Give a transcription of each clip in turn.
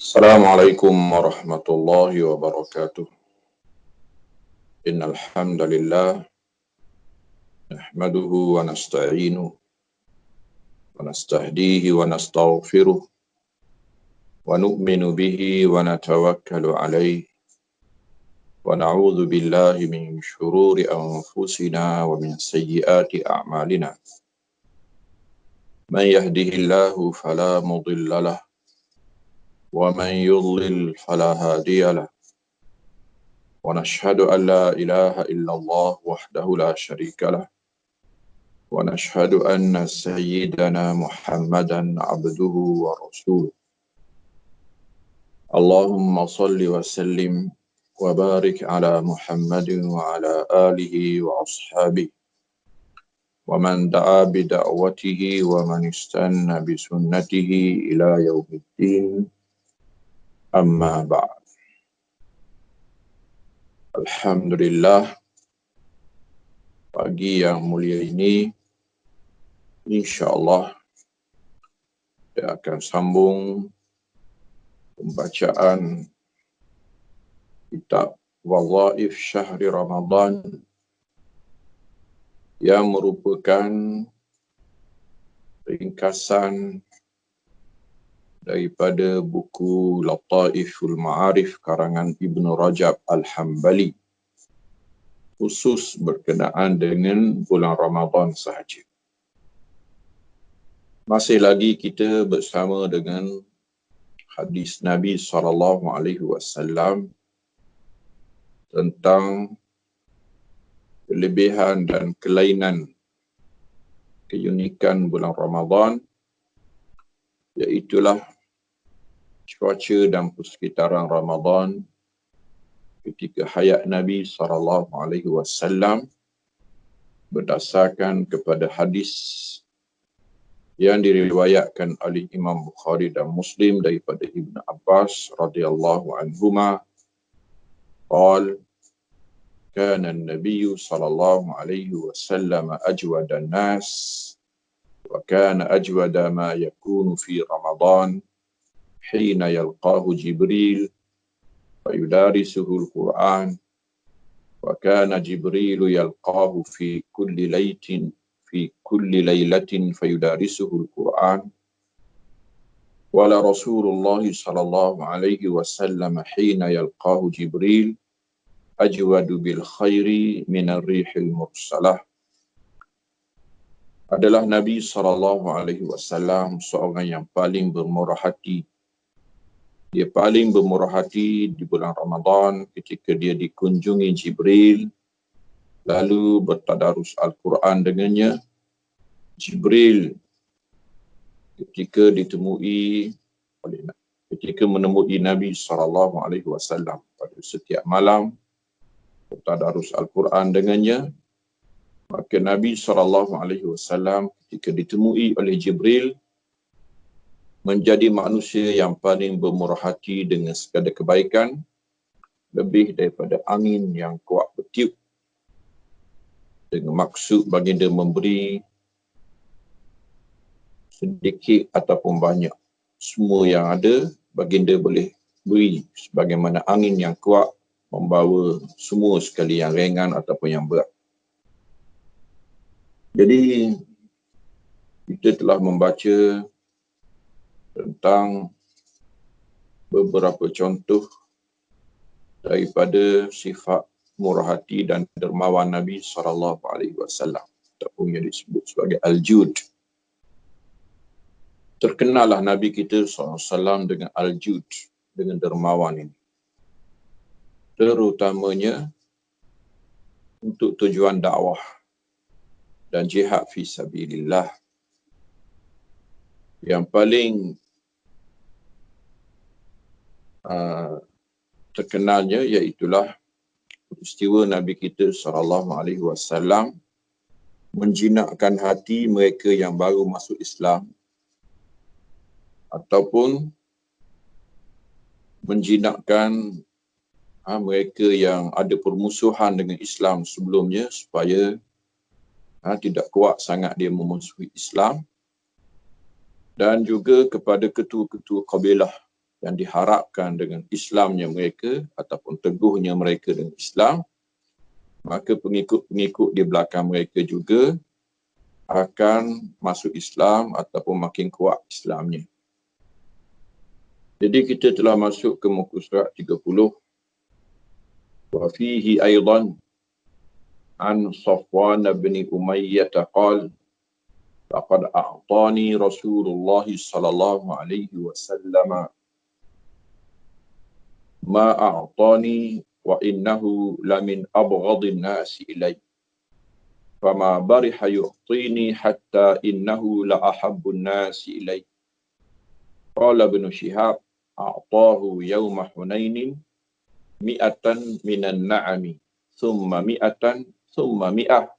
Assalamualaikum warahmatullahi wabarakatuh. Innal hamdalillah nahmaduhu wa nasta'inuhu wa nastahdihi wa nastaghfiruh wa nu'minu bihi wa natawakkalu alayhi wa na'udzu billahi min shururi anfusina wa min sayyiati a'malina. Man yahdihillahu fala mudilla lahu wa man yudlil fala hadiya lahu. ونشهد أن لا إله إلا الله وحده لا شريك له ونشهد أن سيدنا محمدا عبده ورسوله اللهم صل وسلم وبارك على محمد وعلى آله وأصحابه ومن دعا بدعوته ومن استنى بسنته إلى يوم الدين أما بعد. Alhamdulillah, pagi yang mulia ini insya-Allah kita akan sambung pembacaan kitab Wadhaif Syahri Ramadan yang merupakan ringkasan daripada buku Lataiful Ma'arif karangan Ibnu Rajab Al-Hambali, khusus berkenaan dengan bulan Ramadan sahaja. Masih lagi kita bersama dengan hadis Nabi SAW tentang kelebihan dan kelainan, keunikan bulan Ramadan, iaitulah cuaca dan persekitaran Ramadan ketika hayat Nabi SAW berdasarkan kepada hadis yang diriwayatkan oleh Imam Bukhari dan Muslim daripada Ibn Abbas radhiyallahu anhuma qala kana an-nabiy sallallahu alaihi wasallam ajwada an-nas wa kana ajwada ma yakunu fi Ramadan hina yalqahu Jibril fayudarisuhu al-Qur'an wa kana Jibril yalqahu fi kulli laylatin fayudarisuhu al-Qur'an wala Rasulullah sallallahu alaihi wasallam hina yalqahu Jibril ajwadu bil khairi minar rihil mursalah. Adalah Nabi SAW seorang yang paling bermurah hati. Dia paling bermurah hati di bulan Ramadan ketika dia dikunjungi Jibril, lalu bertadarus Al-Quran dengannya. Jibril ketika menemui Nabi SAW pada setiap malam, bertadarus Al-Quran dengannya, maka Nabi SAW ketika ditemui oleh Jibril menjadi manusia yang paling bermurah hati dengan segala kebaikan, lebih daripada angin yang kuat bertiup, dengan maksud baginda memberi sedikit ataupun banyak, semua yang ada baginda boleh beri, sebagaimana angin yang kuat membawa semua sekali, yang ringan ataupun yang berat. Jadi kita telah membaca tentang beberapa contoh daripada sifat murah hati dan dermawan Nabi SAW, ataupun yang disebut sebagai Al-Jud. Terkenallah Nabi kita SAW dengan Al-Jud, dengan dermawan ini, terutamanya untuk tujuan dakwah dan jihad fi sabilillah. Yang paling terkenalnya iaitulah peristiwa Nabi kita SAW menjinakkan hati mereka yang baru masuk Islam, ataupun menjinakkan mereka yang ada permusuhan dengan Islam sebelumnya, supaya tidak kuat sangat dia memusuhi Islam, dan juga kepada ketua-ketua kabilah yang diharapkan dengan Islamnya mereka ataupun teguhnya mereka dengan Islam, maka pengikut-pengikut di belakang mereka juga akan masuk Islam ataupun makin kuat Islamnya. Jadi kita telah masuk ke muka surat 30. Wa fihi aidan an Safwan bin Umayyah qala laqad a'tani Rasulullah sallallahu alaihi wasallam ma a'tani wa innahu lamin abghadin nasi ilai fama bariha yu'tini hatta innahu la ahabbun nasi ilai. Qala Ibn Shihab a'tahu yawma Hunainin mi'atan minan na'ami thumma mi'atan thumma mi'ah.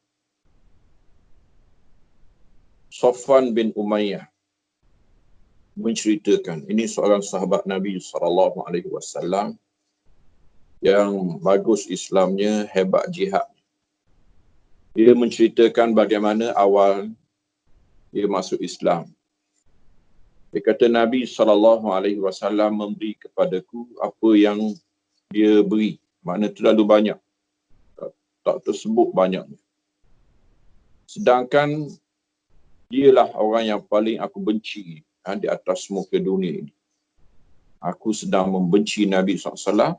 Safwan bin Umayyah menceritakan, ini seorang sahabat Nabi SAW yang bagus Islamnya, hebat jihad. Dia menceritakan bagaimana awal dia masuk Islam. Dia kata Nabi SAW memberi kepadaku apa yang dia beri. Makna terlalu banyak. Tak tersebut banyaknya. Sedangkan dialah orang yang paling aku benci di atas muka dunia ini. Aku sedang membenci Nabi SAW.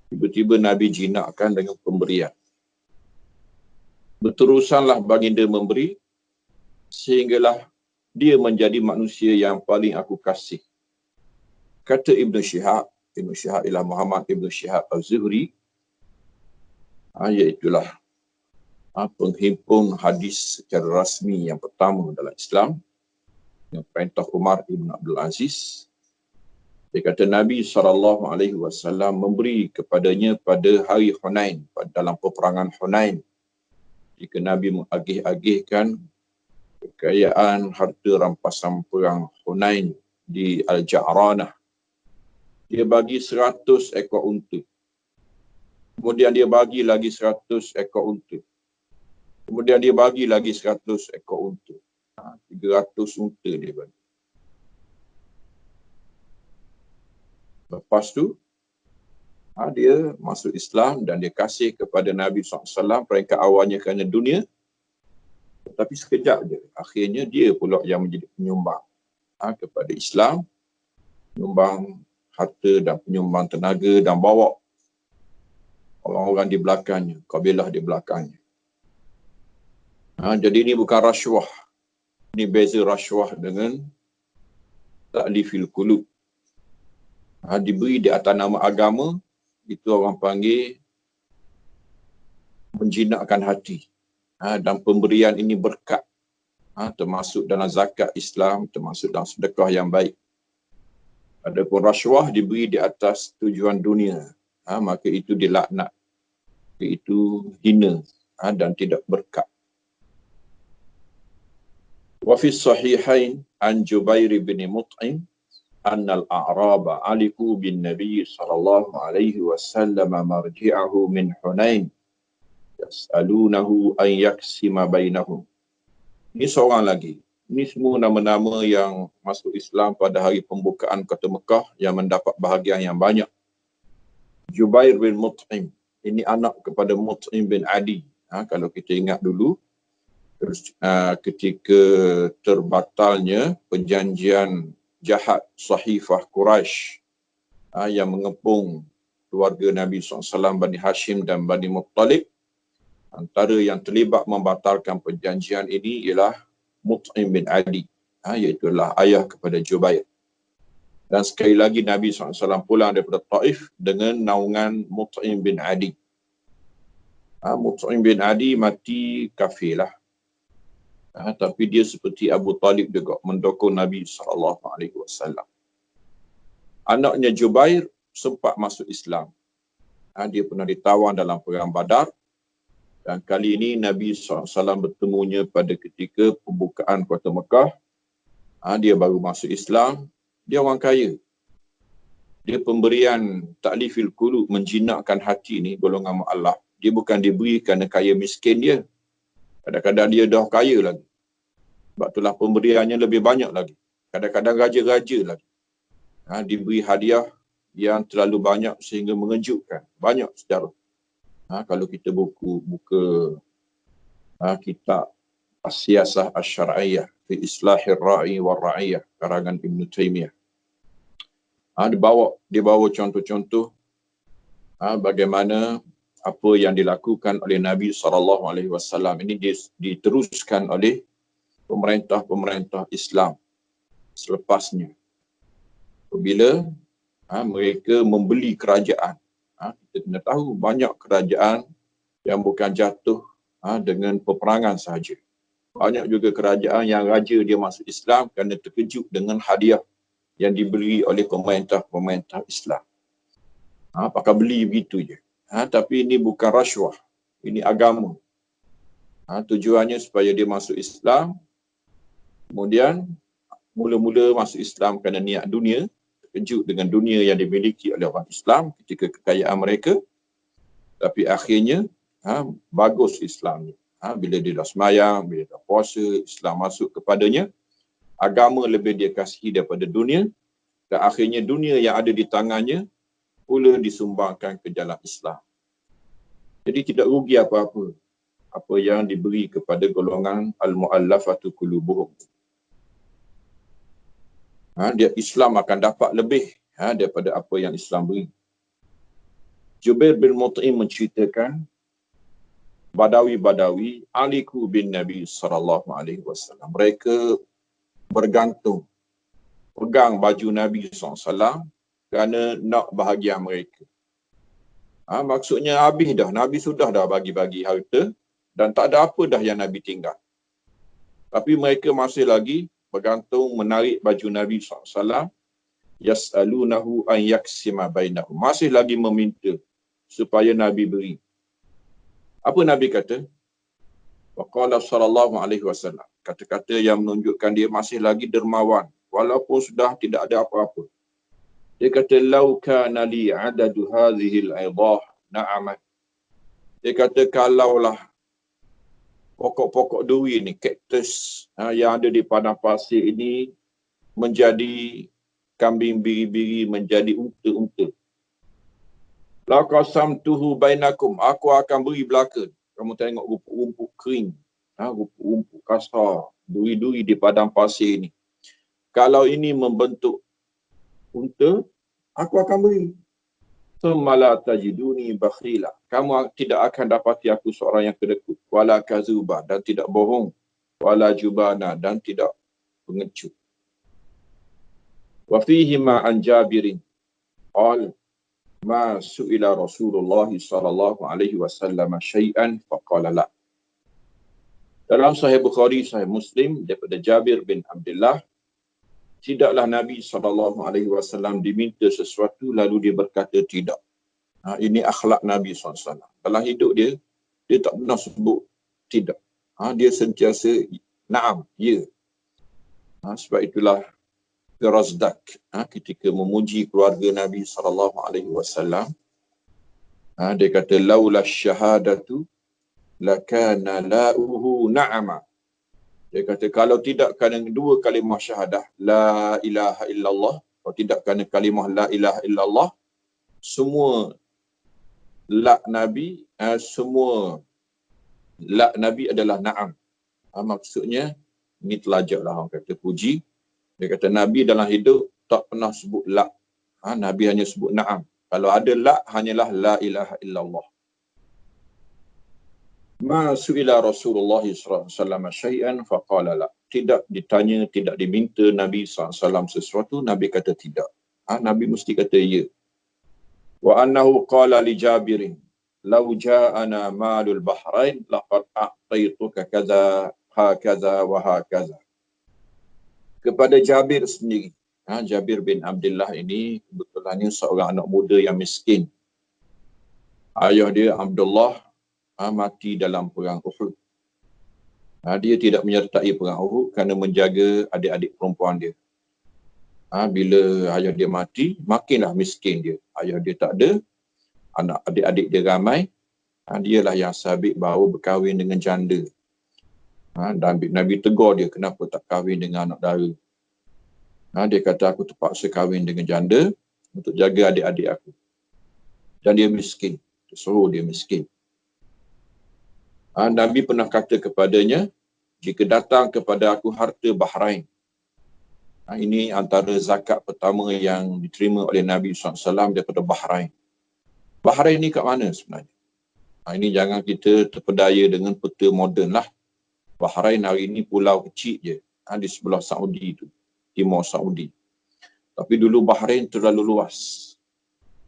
Tiba-tiba Nabi jinakkan dengan pemberian. Berterusanlah baginda memberi, sehinggalah dia menjadi manusia yang paling aku kasih. Kata Ibn Shihab ialah Muhammad Ibn Shihab Al-Zuhri, iaitulah penghimpun hadis secara rasmi yang pertama dalam Islam, yang perintah Umar Ibn Abdul Aziz. Dia kata Nabi SAW memberi kepadanya pada hari Hunain, dalam peperangan Hunain. Jika Nabi mengagih-agihkan kekayaan harta rampasan perang Hunain di Al-Ja'ranah, dia bagi 100 ekor unta. Kemudian dia bagi lagi 100 ekor unta. Kemudian dia bagi lagi 100 ekor unta. 300 unta dia bagi. Lepas tu, dia masuk Islam dan dia kasih kepada Nabi SAW peringkat awalnya kerana dunia. Tetapi sekejap je, akhirnya dia pula yang menjadi penyumbang kepada Islam. Penyumbang harta dan penyumbang tenaga dan bawa orang-orang di belakangnya, kabilah di belakangnya. Jadi ini bukan rasuah. Ini beza rasuah dengan ta'lifil qulub. Diberi di atas nama agama, itu orang panggil menjinakkan hati. Dan pemberian ini berkat. Termasuk dalam zakat Islam, termasuk dalam sedekah yang baik. Adapun rasuah diberi di atas tujuan dunia, maka itu dilaknat. Itu hina dan tidak berkat. Wa fi sahihain an Jubair bin Mut'im anna al-a'raba aliku bin Nabi sallallahu alaihi wasallam marji'ahu min Hunain yas'alunahu an yaksima bainahum. Ini seorang lagi. Ini semua nama-nama yang masuk Islam pada hari pembukaan kota Mekah yang mendapat bahagian yang banyak. Jubair bin Mut'im, ini anak kepada Mut'im bin Adi. Kalau kita ingat dulu, ketika terbatalnya perjanjian jahat Sahifah Quraisy yang mengepung keluarga Nabi SAW, Bani Hashim dan Bani Muttalib, antara yang terlibat membatalkan perjanjian ini ialah Mut'im bin Adi, iaitulah ayah kepada Jubair. Dan sekali lagi Nabi SAW pulang daripada Taif dengan naungan Mut'im bin Adi. Mut'im bin Adi mati kafir lah. Tapi dia seperti Abu Talib juga, mendukung Nabi SAW. Anaknya Jubair sempat masuk Islam. Dia pernah ditawan dalam perang Badar. Dan kali ini Nabi SAW bertemunya pada ketika pembukaan kota Mekah. Dia baru masuk Islam. Dia orang kaya. Dia pemberian ta'lifil qulub, menjinakkan hati ni golongan mu'allaf. Dia bukan diberi kerana kaya miskin dia. Kadang-kadang dia dah kaya lagi. Sebab itulah pemberiannya lebih banyak lagi. Kadang-kadang raja-raja lagi. diberi hadiah yang terlalu banyak sehingga mengejutkan. Banyak sejarah. Kalau kita buka kitab As-Siyasah Asy-Syar'iyyah fi Islahir Ra'i wal Ra'iyah karangan Ibn Taymiyah. Dibawa contoh-contoh bagaimana apa yang dilakukan oleh Nabi SAW ini diteruskan oleh pemerintah-pemerintah Islam selepasnya. Apabila mereka membeli kerajaan. Kita kena tahu banyak kerajaan yang bukan jatuh dengan peperangan sahaja. Banyak juga kerajaan yang raja dia masuk Islam kerana terkejut dengan hadiah yang diberi oleh pemerintah-pemerintah Islam. Pakai beli begitu je. Tapi ini bukan rasuah. Ini agama. Tujuannya supaya dia masuk Islam. Kemudian mula-mula masuk Islam kerana niat dunia. Terkejut dengan dunia yang dimiliki oleh orang Islam ketika kekayaan mereka. Tapi akhirnya bagus Islamnya. Bila dia dah semayang, bila dah puasa, Islam masuk kepadanya, agama lebih dia kasihi daripada dunia, dan akhirnya dunia yang ada di tangannya pula disumbangkan ke jalan Islam. Jadi tidak rugi apa-apa apa yang diberi kepada golongan al-mu'allafatu qulubuhum. Dia Islam akan dapat lebih daripada apa yang Islam beri. Jubair bin Mut'im menceritakan Badawi aliku bin Nabi SAW. Mereka bergantung, pegang baju Nabi SAW kerana nak bahagia mereka. Maksudnya habis dah. Nabi sudah dah bagi-bagi harta dan tak ada apa dah yang Nabi tinggal. Tapi mereka masih lagi bergantung menarik baju Nabi SAW. Yas'alunahu an yaksima bainahum. Masih lagi meminta supaya Nabi beri. Apa Nabi kata? Waqala sallallahu alaihi wasallam. Kata-kata yang menunjukkan dia masih lagi dermawan walaupun sudah tidak ada apa-apa. Dia kata lau kana li adadu hadhihi al-idah na'amat. Dia kata kalaulah pokok-pokok duri ni, kaktus yang ada di padang pasir ini menjadi kambing biri-biri, menjadi unta-unta. La qasamtuhu bainakum. Aku akan beri belaka. Kamu tengok rumput-rumput kering. Rumput-rumput kasar. Duri-duri di padang pasir ini. Kalau ini membentuk unta, aku akan beri. Sumala tajiduni bakhila. Kamu tidak akan dapati aku seorang yang kedekut. Wala kazuba. Dan tidak bohong. Wala jubana. Dan tidak pengecut. Wa fihi ma an Jabirin. Qal ma su'ila Rasulullah sallallahu alaihi wasallam syai'an faqala la. Dalam Sahih Bukhari, Sahih Muslim daripada Jabir bin Abdullah, tidaklah Nabi sallallahu alaihi wasallam diminta sesuatu lalu dia berkata tidak. Ini akhlak Nabi SAW. Dalam hidup dia, dia tak pernah sebut tidak. Dia sentiasa na'am, ya. Sebab itulah Razdak ketika memuji keluarga Nabi SAW, dia kata laula syahadatu lakana la'uhu na'ama. Dia kata kalau tidak kerana dua kalimah syahadah la ilaha illallah, kalau tidak kerana kalimah la ilaha illallah, semua la Nabi, semua la Nabi adalah na'am. Maksudnya ini telajaklah orang kata puji. Dia kata Nabi dalam hidup tak pernah sebut la. Nabi hanya sebut na'am. Kalau ada la, hanyalah la ilaha illallah. Ma su'ila Rasulullah SAW syai'an faqala la. Tidak ditanya, tidak diminta Nabi SAW sesuatu, Nabi kata tidak. Nabi mesti kata ya. Wa annahu qala li Jabirin, law ja'ana malul bahrain laqad a'taituka kaza hakaza wa hakaza. Kepada Jabir sendiri. Jabir bin Abdullah ini kebetulannya seorang anak muda yang miskin. Ayah dia Abdullah mati dalam perang Uhud. Dia tidak menyertai perang Uhud kerana menjaga adik-adik perempuan dia. Bila ayah dia mati, makinlah miskin dia. Ayah dia tak ada, anak adik-adik dia ramai. Dialah yang sabit bahawa berkahwin dengan janda. Dan Nabi tegur dia, kenapa tak kahwin dengan anak dara? Dia kata aku terpaksa kahwin dengan janda untuk jaga adik-adik aku. Dan dia miskin. Suruh dia miskin. Nabi pernah kata kepadanya, jika datang kepada aku harta Bahrain. Ini antara zakat pertama yang diterima oleh Nabi SAW daripada Bahrain. Bahrain ni kat mana sebenarnya? Ini jangan kita terpedaya dengan peta moden lah. Bahrain hari ini pulau kecil je. Di sebelah Saudi tu. Timur Saudi. Tapi dulu Bahrain terlalu luas.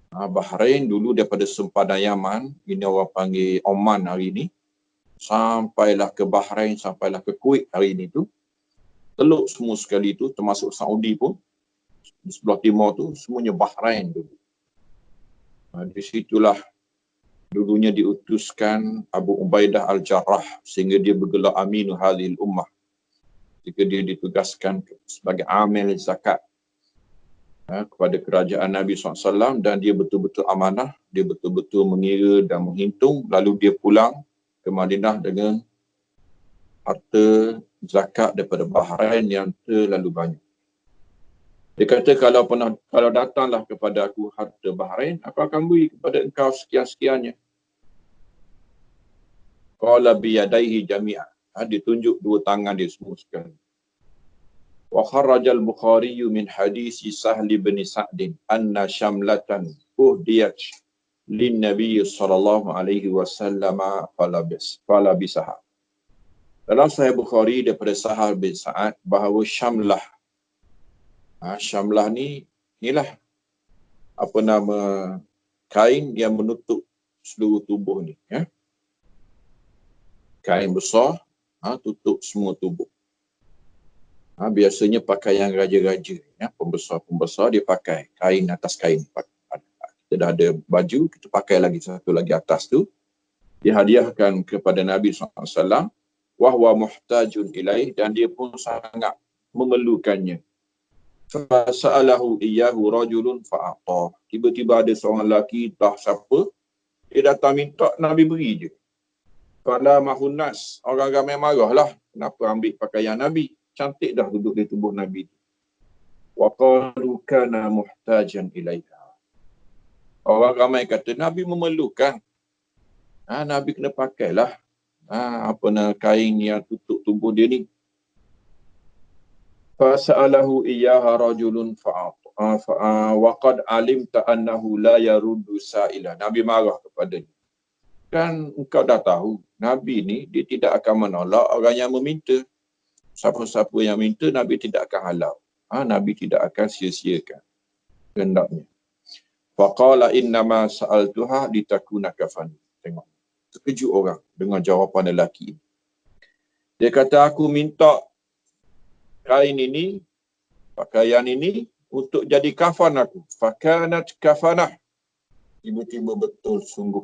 Bahrain dulu daripada sempadan Yaman, ini orang panggil Oman hari ini, sampailah ke Bahrain, sampailah ke Kuwait hari ini tu, teluk semua sekali tu, termasuk Saudi pun, di sebelah timur tu, semuanya Bahrain dulu. Di situlah dulunya diutuskan Abu Ubaidah Al-Jarrah, sehingga dia bergelar Aminu Hadhil Ummah. Jika dia ditugaskan sebagai amil zakat kepada kerajaan Nabi SAW, dan dia betul-betul amanah, dia betul-betul mengira dan menghitung, lalu dia pulang ke Madinah dengan harta zakat daripada Bahrain yang terlalu banyak. Dia kata, kalau datanglah kepada aku harta Bahrain, aku akan beri kepada engkau sekian-sekiannya. Qala biyadaihi jami'a. Dia tunjuk dua tangan dia semua sekali. Wa kharrajal Bukhari min hadisi Sahli bin Sa'din anna syamlatan uhdiyat lin Nabi sallallahu alaihi wasallam falabisaha. Dalam Sahih Bukhari daripada Sahal bin Sa'ad bahawa syamlah. Syamlah ni inilah apa nama kain yang menutup seluruh tubuh ni, ya. Kain besar tutup semua tubuh. Biasanya pakaian raja-raja, ya, pembesar-pembesar dia pakai kain atas kain. Kita dah ada baju, kita pakai lagi satu lagi atas tu. Dihadiahkan kepada Nabi SAW. Wahwa muhtajun ilaih, dan dia pun sangat memerlukannya. Fasa'alahu iyyahu rajulun fa'atah. Tiba-tiba ada seorang lelaki, entah siapa, dia datang minta, Nabi beri je. Fala mahunnas, orang ramai marahlah. Kenapa ambil pakaian Nabi? Cantik dah duduk di tubuh Nabi. Wa qalu kana muhtajan ilaiha. Orang ramai kata Nabi memerlukan. Nabi kena pakailah kain yang tutup tubuh dia ni. Fasa'alahu iyyaha rajulun wa qad alimta annahu la yaruddu sa'ila. Nabi marah kepadanya. Kan engkau dah tahu, Nabi ni dia tidak akan menolak orang yang meminta. Siapa-siapa yang minta, Nabi tidak akan halau. Nabi tidak akan sia-siakan kehendaknya. Faqala innama sa'altuha litakuna kafani. Tengok. Terkejut orang dengan jawapan lelaki. Dia kata, aku minta kain ini, pakaian ini untuk jadi kafan aku. Fakanat kafanah. Tiba-tiba betul sungguh.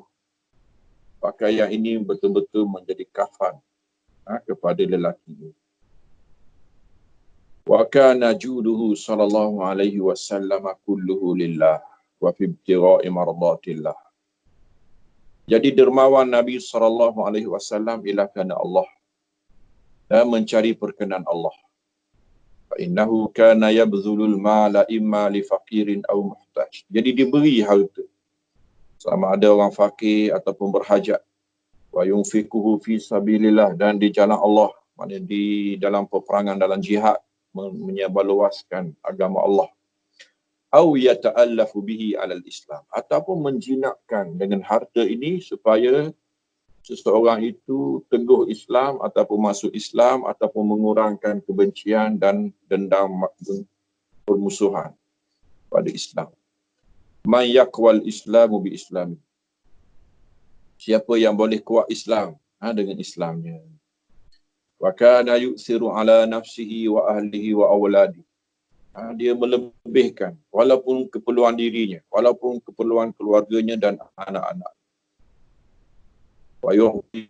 Pakaian ini betul-betul menjadi kafan kepada lelaki ini. Wa kana juduhu sallallahu alaihi wasallam kulluhu lillah wa fi ibtigha'i mardatillah. Jadi dermawan Nabi sallallahu alaihi wasallam ialah kerana Allah dan mencari perkenan Allah. Fa innahu kana yabzulul mala imma li faqirin aw muhtaj. Jadi diberi harta sama ada orang fakir ataupun berhajat. Wa yunfiquhu fi sabilillah, dan di jalan Allah, maknanya di dalam peperangan, dalam jihad, menyebarluaskan agama Allah. Au yata'allafu bihi 'alal Islam, ataupun menjinakkan dengan harta ini supaya seseorang itu teguh Islam ataupun masuk Islam, ataupun mengurangkan kebencian dan dendam permusuhan pada Islam. Man yaqwal Islamu bi Islami. Siapa yang boleh kuat Islam dengan Islamnya. Wa kana yu'siru ala nafsihi wa ahlihi wa awladi. Dia melebihkan walaupun keperluan dirinya, walaupun keperluan keluarganya dan anak-anak. Wa yu'ti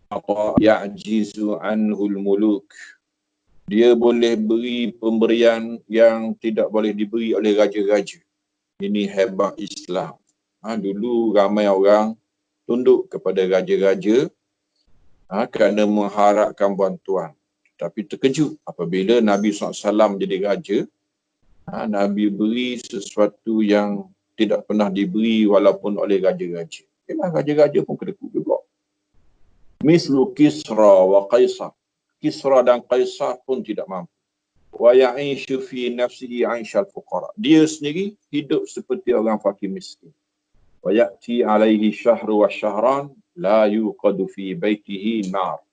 ya'jizu anhul muluk. Dia boleh beri pemberian yang tidak boleh diberi oleh raja-raja. Ini hebat Islam. Dulu ramai orang tunduk kepada raja-raja kerana mengharapkan bantuan. Tapi terkejut apabila Nabi SAW menjadi raja, Nabi beri sesuatu yang tidak pernah diberi walaupun oleh raja-raja. Memang raja-raja pun kedekut juga. Mislu Kisra wa Qaisar. Kisra dan Qaisar pun tidak mampu. Wa ya'ishu fi nafsihi 'aishal fuqara. Dia sendiri hidup seperti orang fakir miskin. Wa ya'ti 'alaihi syahru wa syahran la yuqadu fi baitihi nar.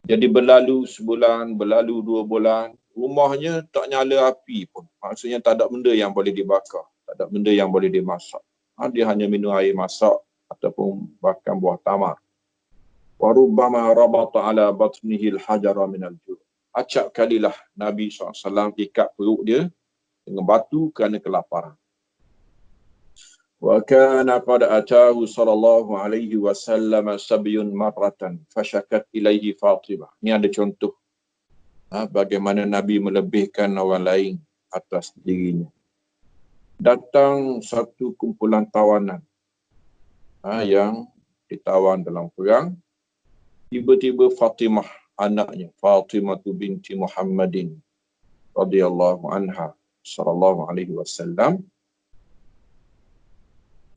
Jadi berlalu sebulan, berlalu 2 bulan, rumahnya tak nyala api pun. Maksudnya tak ada benda yang boleh dibakar, tak ada benda yang boleh dimasak. Dia hanya minum air masak ataupun bahkan buah tamar. Wa rubbama rabata ala batnihi al-hajara min al-ju'. Acap kalilah Nabi SAW ikat perut dia dengan batu kerana kelaparan. Wa kana qad atahu sallallahu alaihi wasallam sabyun marratan fashakat ilaihi Fatimah. Ini ada contoh bagaimana Nabi melebihkan orang lain atas dirinya. Datang satu kumpulan tawanan yang ditawan dalam perang. Tiba-tiba Fatimah, anaknya, Fatimah binti Muhammadin radhiyallahu anha sallallahu alaihi wasallam,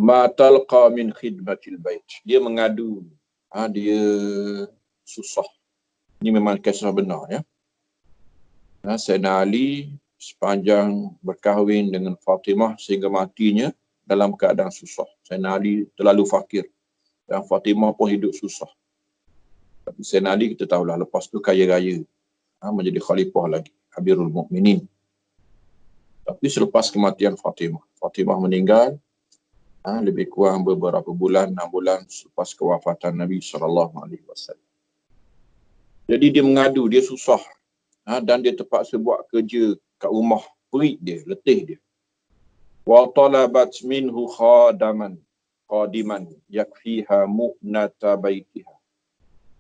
ma talqa min khidmatil bait. Dia mengadu, dia susah. Ini memang kisah benar ya. Sayyidina Ali sepanjang berkahwin dengan Fatimah sehingga matinya dalam keadaan susah. Sayyidina Ali terlalu fakir dan Fatimah pun hidup susah. Tapi Sayyidina Ali kita tahulah lepas tu kaya raya, menjadi khalifah lagi, Amirul Mukminin. Tapi selepas kematian Fatimah, Fatimah meninggal lebih kurang beberapa bulan, 6 bulan selepas kewafatan Nabi SAW. Jadi dia mengadu, dia susah. Dan dia terpaksa buat kerja kat rumah perit dia, letih dia. Wa talabat minhu qadiman yakfiha mu'nata baitiha.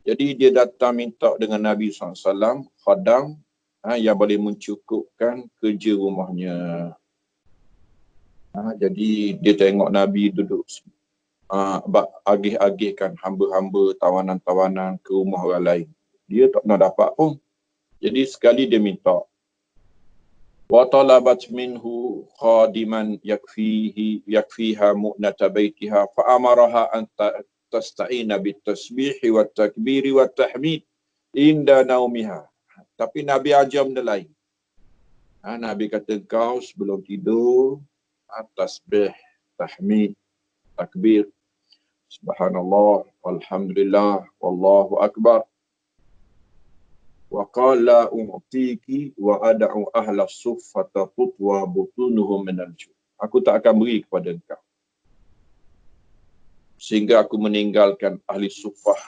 Jadi dia datang minta dengan Nabi SAW khadam yang boleh mencukupkan kerja rumahnya. Jadi dia tengok Nabi duduk agih-agihkan hamba-hamba, tawanan-tawanan ke rumah orang lain. Dia tak pernah dapat pun. Jadi sekali dia minta. Wa talabat minhu khadiman yakfiha mu'nata baitiha fa amaraha an tasta'ina bitasbih wa takbir wa tahmid inda naumiha. Tapi Nabi ajar benda lain. Nabi kata kau sebelum tidur tasbih, tahmid, takbir, subhanallah, walhamdulillah, wallahu akbar. Wa qala u'tiki wa ad'u ahla suffata tutwa butunuhum min al-ju'. Aku tak akan beri kepada engkau sehingga aku meninggalkan ahli suffah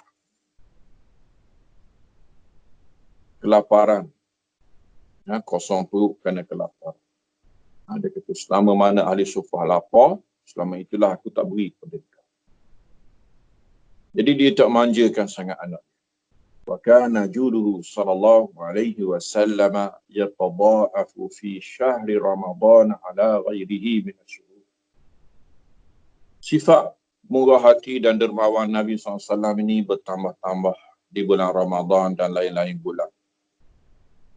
kelaparan. Kosong perut kerana kelaparan. Dia kata selama mana ahli suffah lapar, selama itulah aku tak beri kepada engkau. Jadi dia tak manjakan sangat anak. Wa kana juduhu sallallahu alaihi wasallam yatadha'afu fi syahri Ramadan ala ghairihi min asyhur. Sifat murah hati dan dermawan Nabi SAW ini bertambah-tambah di bulan Ramadan dan lain-lain bulan.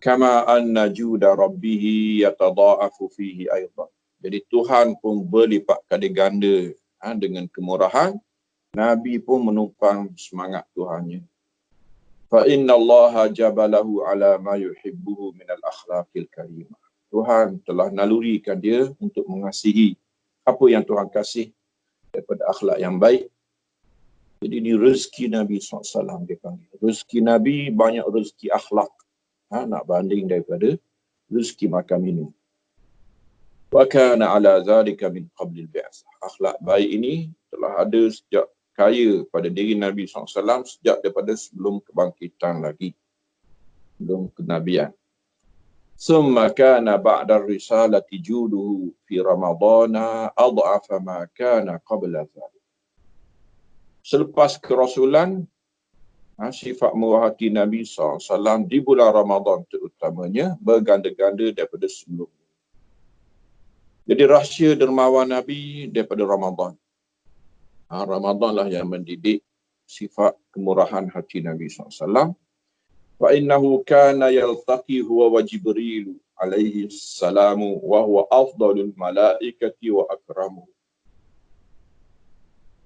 Kama anna juda rabbihi yatadha'afu fihi aidan. Jadi Tuhan pun berlipat kali ganda dengan kemurahan. Nabi pun menumpang semangat Tuhannya. Fa inna Allah jabalahu ala ma yuhibbuhu min al-akhlaqil karimah. Tuhan telah nalurikan dia untuk mengasihi apa yang Tuhan kasih daripada akhlak yang baik. Jadi ini rezeki Nabi SAW dia panggil. Rezeki Nabi banyak rezeki akhlak. Nak banding daripada rezeki makan minum. Wa kana ala zalika min qablil bi'tsah. Akhlak baik ini telah ada sejak kaya pada diri Nabi SAW sejak daripada sebelum kebangkitan lagi. Sebelum kenabian. Summa kana ba'da risalati juduhu fi Ramadana adha'afa ma kana qabla dhalik. Selepas kerasulan, sifat murah hati Nabi SAW di bulan Ramadan terutamanya berganda-ganda daripada sebelumnya. Jadi rahsia dermawan Nabi daripada Ramadan. Ramadan lah yang mendidik sifat kemurahan hati Nabi SAW. Fa innahu kana yaltaqi huwa wa Jibril alaihi salamu wa huwa afdalul malaikati wa akramu.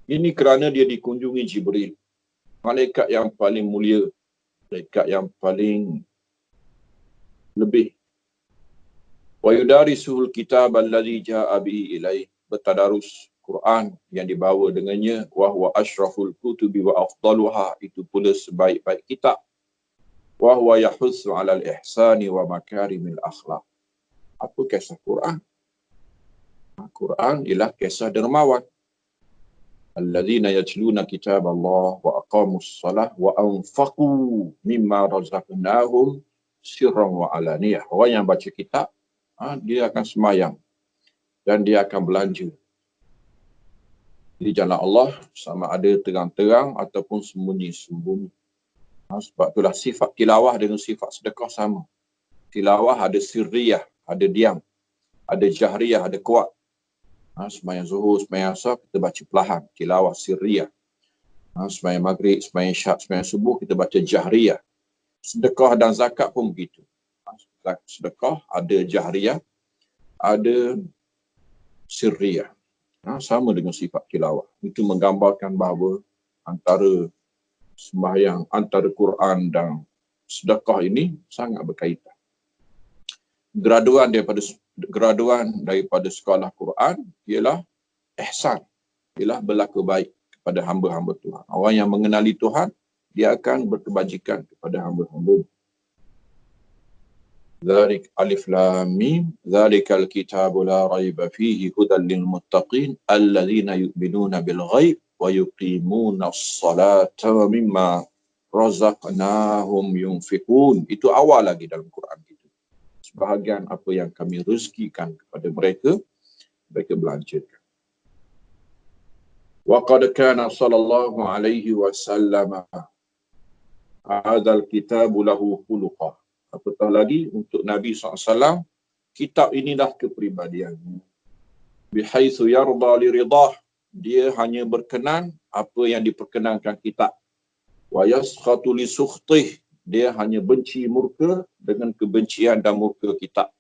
Ini kerana dia dikunjungi Jibril, malaikat yang paling mulia, malaikat yang paling lebih. Wa yudarisuhul kitab alladhi ja'a bihi ilaih, bertadarus Quran yang dibawa dengannya, wa huwa asyraful kutubi wa afdaluha, itu pula sebaik-baik kitab. Wa huwa yahussu 'alal ihsani wa makarimil akhlaq. Apa kisah Quran? Quran ialah kisah dermawan. Alladzina yatluna kitab Allah wa aqamus salah wa anfaqu mimma razaqnahum sirran wa alaniyah. Orang yang baca kitab, dia akan semayang dan dia akan belanja di jalan Allah, sama ada terang-terang ataupun sembunyi-sembunyi. Sebab itulah sifat tilawah dengan sifat sedekah sama. Tilawah ada sirriyah, ada diam, ada jahriyah, ada kuat. Semayang zuhur, semayang asar, kita baca perlahan, tilawah sirriyah. Semayang maghrib, semayang isyak, semayang subuh, kita baca jahriyah. Sedekah dan zakat pun begitu. Sedekah ada jahriyah, ada sirriyah. Sama dengan sifat tilawah. Itu menggambarkan bahawa antara sembahyang, antara Quran dan sedekah ini sangat berkaitan. Graduan daripada sekolah Quran ialah ihsan, ialah berlaku baik kepada hamba-hamba Tuhan. Orang yang mengenali Tuhan, dia akan berkebajikan kepada hamba-hamba. Dzalik alif lam mim, dzalikal kitabu la raiba fihi hudan lil muttaqin alladzina yu'minuna bil ghaib wa yuqimunas salata wa mimma razaqnahum yunfiqun. Itu awal lagi dalam Quran itu. Sebahagian apa yang kami rezekikan kepada mereka, mereka belanjakan. Wa qad kana sallallahu alaihi wasallam hadzal kitabu lahu khuluqah. Apatah lagi untuk Nabi SAW, kitab inilah kepribadiannya. Bihaitsu yarda li ridah, dia hanya berkenan apa yang diperkenankan kitab. Wa yaskhatu li sukhtih, dia hanya benci murka dengan kebencian dan murka kitab.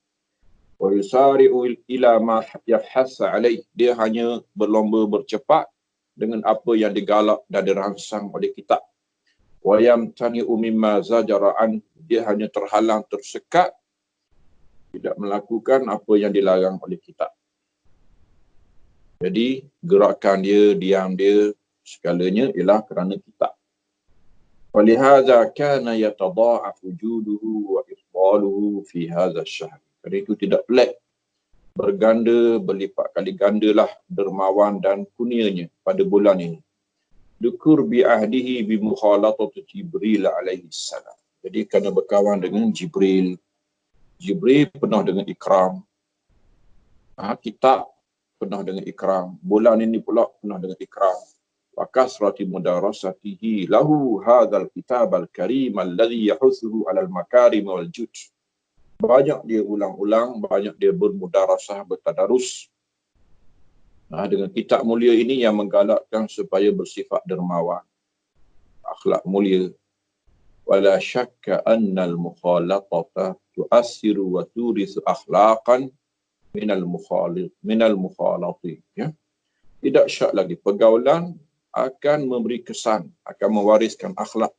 Wa yusari'u ila ma yahassa alaih, dia hanya berlomba bercepat dengan apa yang digalak dan dirangsang oleh kitab. Wa yamtani'u mimma zajara an, dia hanya terhalang, tersekat, tidak melakukan apa yang dilarang oleh kitab. Jadi gerakan dia, diam dia, segalanya ialah kerana kitab. Walihadza kana yatadha'afu juduhu wa ifdaluhu fi hadha asy-syahr. Kerana itu tidak pelik, berganda, berlipat kali gandalah dermawan dan kurnianya pada bulan ini. Dukur bi ahdihi bi mukhalatati Jibril alaihi salam. Jadi kerana berkawan dengan Jibril. Jibril penuh dengan ikram. Kitab penuh dengan ikram. Bulan ini pula penuh dengan ikram. Wa kasrati mudarasatihi lahu hadzal kitab al-karim alladhi yahuthuhu 'ala al-makarim wal jud. Banyak dia ulang-ulang, banyak dia bermudarasah, bertadarus dengan kitab mulia ini yang menggalakkan supaya bersifat dermawan, akhlak mulia. Wala syakka anna al-mukhalatata tu'assiru wa turithu akhlaqan minal mukhalati. Tidak syak lagi, pergaulan akan memberi kesan, akan mewariskan akhlak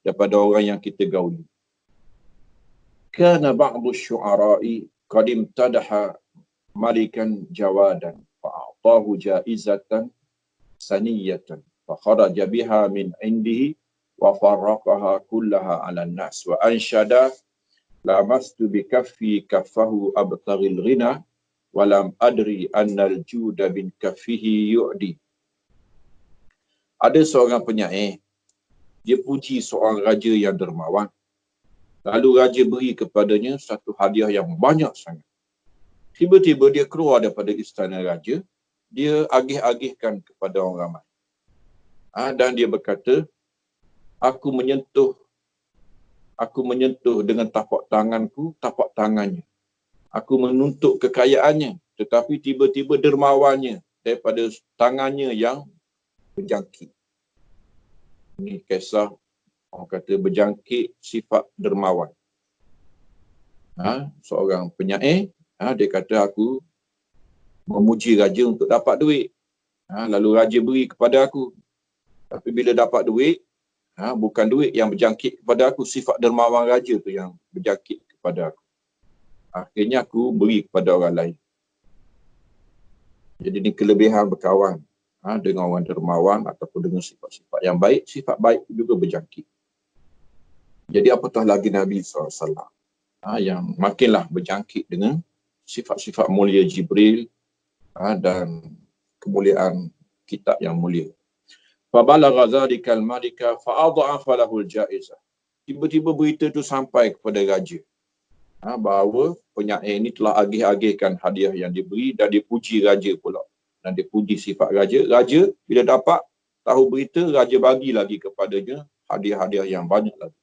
daripada orang yang kita gauli. Kana ba'du syu'ara'i qad imtadaha malikan jawadan fa'atahu jaizatan saniyatan fa kharaja biha min indihi wa farraqaha kullaha 'ala an-nas wa anshada lamastu bi kaffi kaffahu abtaghil ghina wa lam adri anna al-juda bin kaffihi yu'di. Ada seorang penyair, dia puji seorang raja yang dermawan. Lalu raja beri kepadanya satu hadiah yang banyak sangat. Tiba-tiba dia keluar daripada istana raja, dia agih-agihkan kepada orang ramai. Dan dia berkata, aku menyentuh dengan tapak tanganku, tapak tangannya. Aku menuntut kekayaannya, tetapi tiba-tiba dermawannya daripada tangannya yang menjangkit. Ini kisah Orang kata berjangkit sifat dermawan. Seorang penyair, dia kata aku memuji raja untuk dapat duit. Lalu raja beri kepada aku. Tapi bila dapat duit, bukan duit yang berjangkit kepada aku, sifat dermawan raja tu yang berjangkit kepada aku. Akhirnya aku beri kepada orang lain. Jadi ini kelebihan berkawan dengan orang dermawan ataupun dengan sifat-sifat yang baik, sifat baik juga berjangkit. Jadi apatah lagi Nabi SAW yang makinlah berjangkit dengan sifat-sifat mulia Jibril dan kemuliaan kitab yang mulia. Fabalagha dzalikal malika fa'adha'afa lahul jaizah. Tiba-tiba berita itu sampai kepada raja. Bahawa penyair ini telah agih-agihkan hadiah yang diberi dan dipuji raja pula. Dan dipuji sifat raja. Raja bila dapat tahu berita, raja bagi lagi kepadanya hadiah-hadiah yang banyak lagi.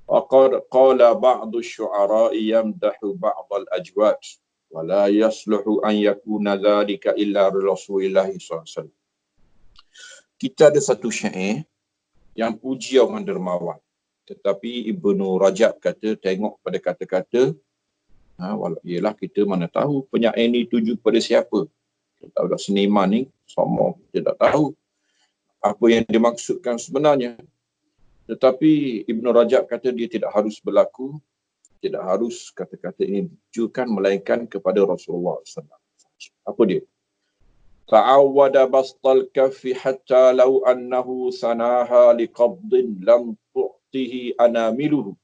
Waqad qala ba'du syu'ara'i yamdahu ba'dal ajwad wa la yasluhu an yakuna dzalika illa Rasulullah SAW. Kita ada satu syair yang puji orang dermawan. Tetapi Ibnu Rajab kata, tengok pada kata-kata, ialah kita mana tahu penyair ini tuju pada siapa. Kita tahu dah seniman ni, sama kita tak tahu apa yang dimaksudkan sebenarnya. Tetapi Ibnu Rajab kata dia tidak harus berlaku, tidak harus kata-kata ini ditujukan melainkan kepada Rasulullah SAW. Apa dia? Ta'awwada bastal kaffi hatta law annahu sanaha liqabdin lam tu'tihi anamiluhu.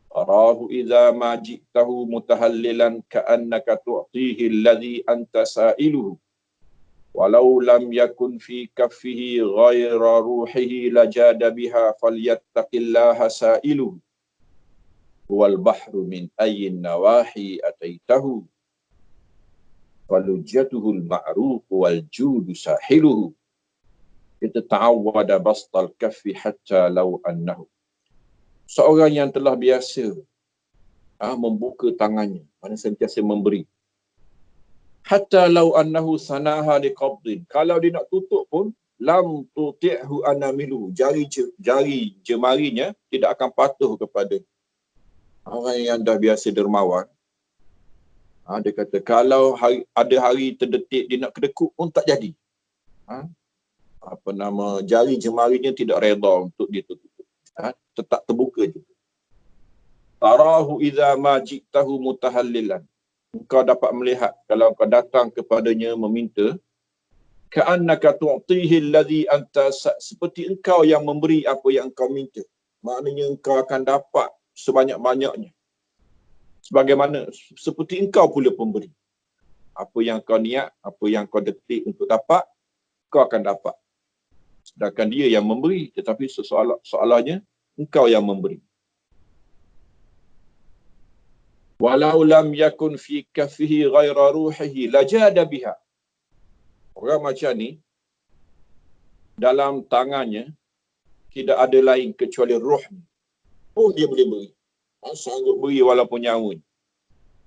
Arahu idza ma ji'tahu mutahallilan ka'annaka tu'tihi alladhi anta sa'iluhu. Walau lam yakun fi kaffihi ghaira ruhihi lajada biha falyattaqillaha sa'iluhu. Wal bahru min ayyin nawahi ataitahu. Walujatuhul ma'ruf wal judu sahiluhu. Kita ta'awwada bastal kaffi hatta law annahu. Seorang yang telah biasa membuka tangannya, mana sentiasa memberi. Hatta law annahu sanaha liqabdin. Kalau dia nak tutup pun, lam tuti'hu anamilu. Jari jemarinya tidak akan patuh kepada. Orang yang dah biasa dermawan, dia kata kalau ada hari terdetik dia nak kedekut pun tak jadi. Jari jemarinya tidak reda untuk dia tutup. Tetap terbuka je. Tarahu idza ma ji'tahu mutahallilan. Engkau dapat melihat kalau engkau datang kepadanya meminta, ka'annaka tu'tihi alladhi anta, seperti engkau yang memberi apa yang engkau minta. Maknanya engkau akan dapat sebanyak-banyaknya. Sebagaimana seperti engkau pula pemberi. Apa yang kau niat, apa yang kau detik untuk dapat, kau akan dapat. Sedangkan dia yang memberi, tetapi soalannya engkau yang memberi. Walau lam yakun fi kaffihi ghaira ruhihi lajada biha. Orang macam ni, dalam tangannya tidak ada lain kecuali rohnya. Dia boleh beri. Sanggup beri walaupun nyawanya.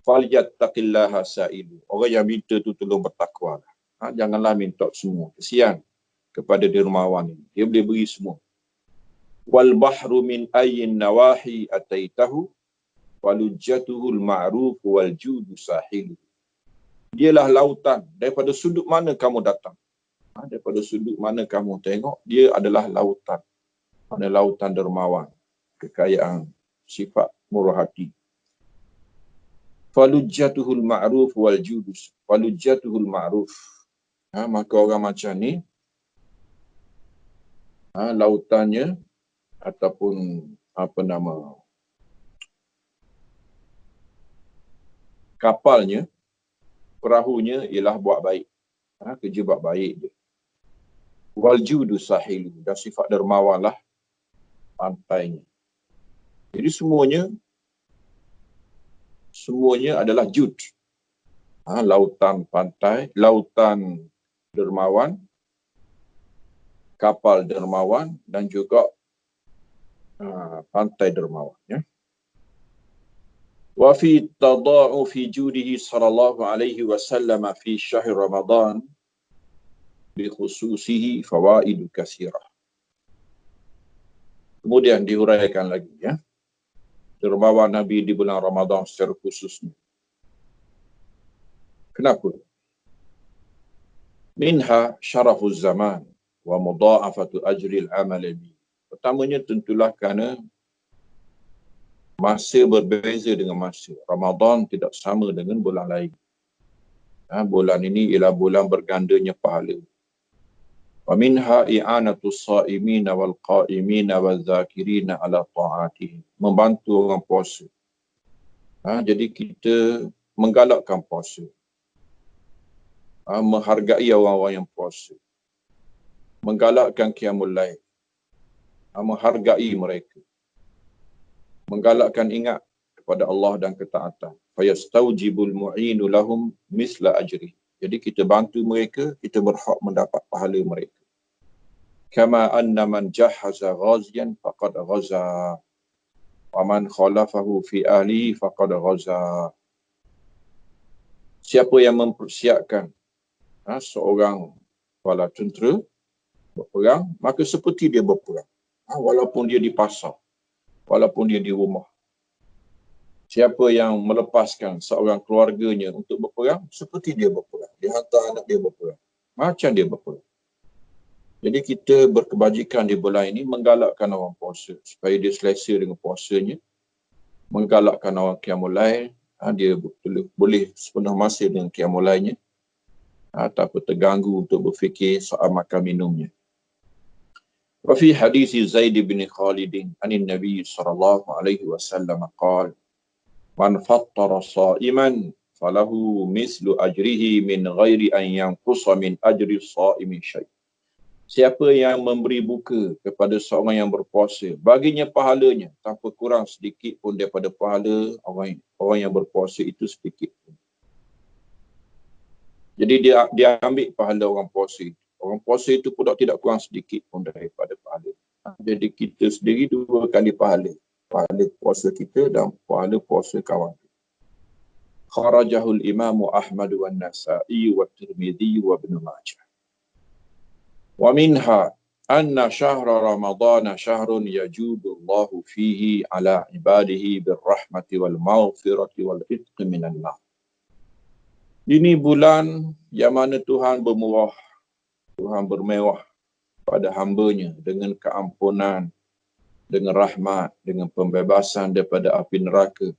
Falyattaqillaha sa'ilu. Orang yang minta tu tolong bertakwa. Janganlah minta semua. Kesian kepada dermawan ini. Dia boleh beri semua. Wal bahru min ayyin nawahi ataitahu walujatuhul ma'ruf wal judu sahilu. Dialah lautan, daripada sudut mana kamu datang. Daripada sudut mana kamu tengok, dia adalah lautan. Mana lautan dermawan, kekayaan, sifat murah hati. Falujatuhul ma'ruf wal judu. Falujatuhul ma'ruf. Maka orang macam ni, lautannya ataupun kapalnya, perahunya ialah buat baik. Kerja buat baik dia. Wal judu sahilu. Dan sifat dermawanlah pantainya. Jadi semuanya adalah jud. Lautan pantai, lautan dermawan, kapal dermawan dan juga pantai dermawan. Wa fi tada'u fi judihi sallallahu alaihi wasallam fi syahr Ramadan bi khususihi fawaidu katsirah. Kemudian dihuraikan lagi ya, dermawan Nabi di bulan Ramadan secara khususnya. Kenapa? Minha syarafuz zaman wa mudha'afatu ajril amal bi. Pertamanya tentulah kerana masa berbeza dengan masa. Ramadan tidak sama dengan bulan lain. Bulan ini ialah bulan bergandanya pahala. Wa minha i'anatus sha'imin wal qa'imin wal zakirina ala ta'atihim. Membantu orang puasa. Jadi kita menggalakkan puasa. Menghargai orang-orang yang puasa. Menggalakkan qiyamul lail. Menghargai mereka. Menggalakkan ingat kepada Allah dan ketaatan. Fayastaujibul mu'inu lahum misla ajri. Jadi kita bantu mereka, kita berhak mendapat pahala mereka. Kama anna man jahaza ghaziyan faqad ghaza. Wa man khalafahu fi ahlihi faqad ghaza. Siapa yang mempersiapkan seorang kepala tentera berperang, maka seperti dia berperang. Walaupun dia di pasar, walaupun dia di rumah. Siapa yang melepaskan seorang keluarganya untuk berperang, seperti dia berperang. Dia hantar anak dia berperang. Macam dia berperang. Jadi kita berkebajikan di bulan ini menggalakkan orang puasa supaya dia selesa dengan puasanya. Menggalakkan orang qiyamul lail, dia boleh sepenuh masa dengan qiyamul lailnya. Tanpa terganggu untuk berfikir soal makan minumnya. Wa fi hadis Zaid bin Khalid anin Nabi sallallahu alaihi wasallam qala man fattara sha'iman falahu mislu ajrihi min ghairi an yanqusa min ajri shaimi syai'. Siapa yang memberi buka kepada seorang yang berpuasa, baginya pahalanya tanpa kurang sedikit pun daripada pahala orang yang berpuasa itu sedikit pun. Jadi dia ambil pahala orang puasa itu. Orang puasa itu pun tidak kurang sedikit pun daripada pahala. Jadi kita sendiri 2 kali pahala. Pahala puasa kita dan pahala puasa kawan. Kharajahul Imam Ahmad wa Nasa'i wa Tirmidzi wa Ibn Majah. Wa minha anna syahra Ramadan syahrun yajudu Allahu fihi ala ibadihi birrahmati wal maghfirati wal itqi minan nar. Ini bulan yang mana Tuhan bermurah, Tuhan bermewah pada hamba-Nya dengan keampunan, dengan rahmat, dengan pembebasan daripada api neraka.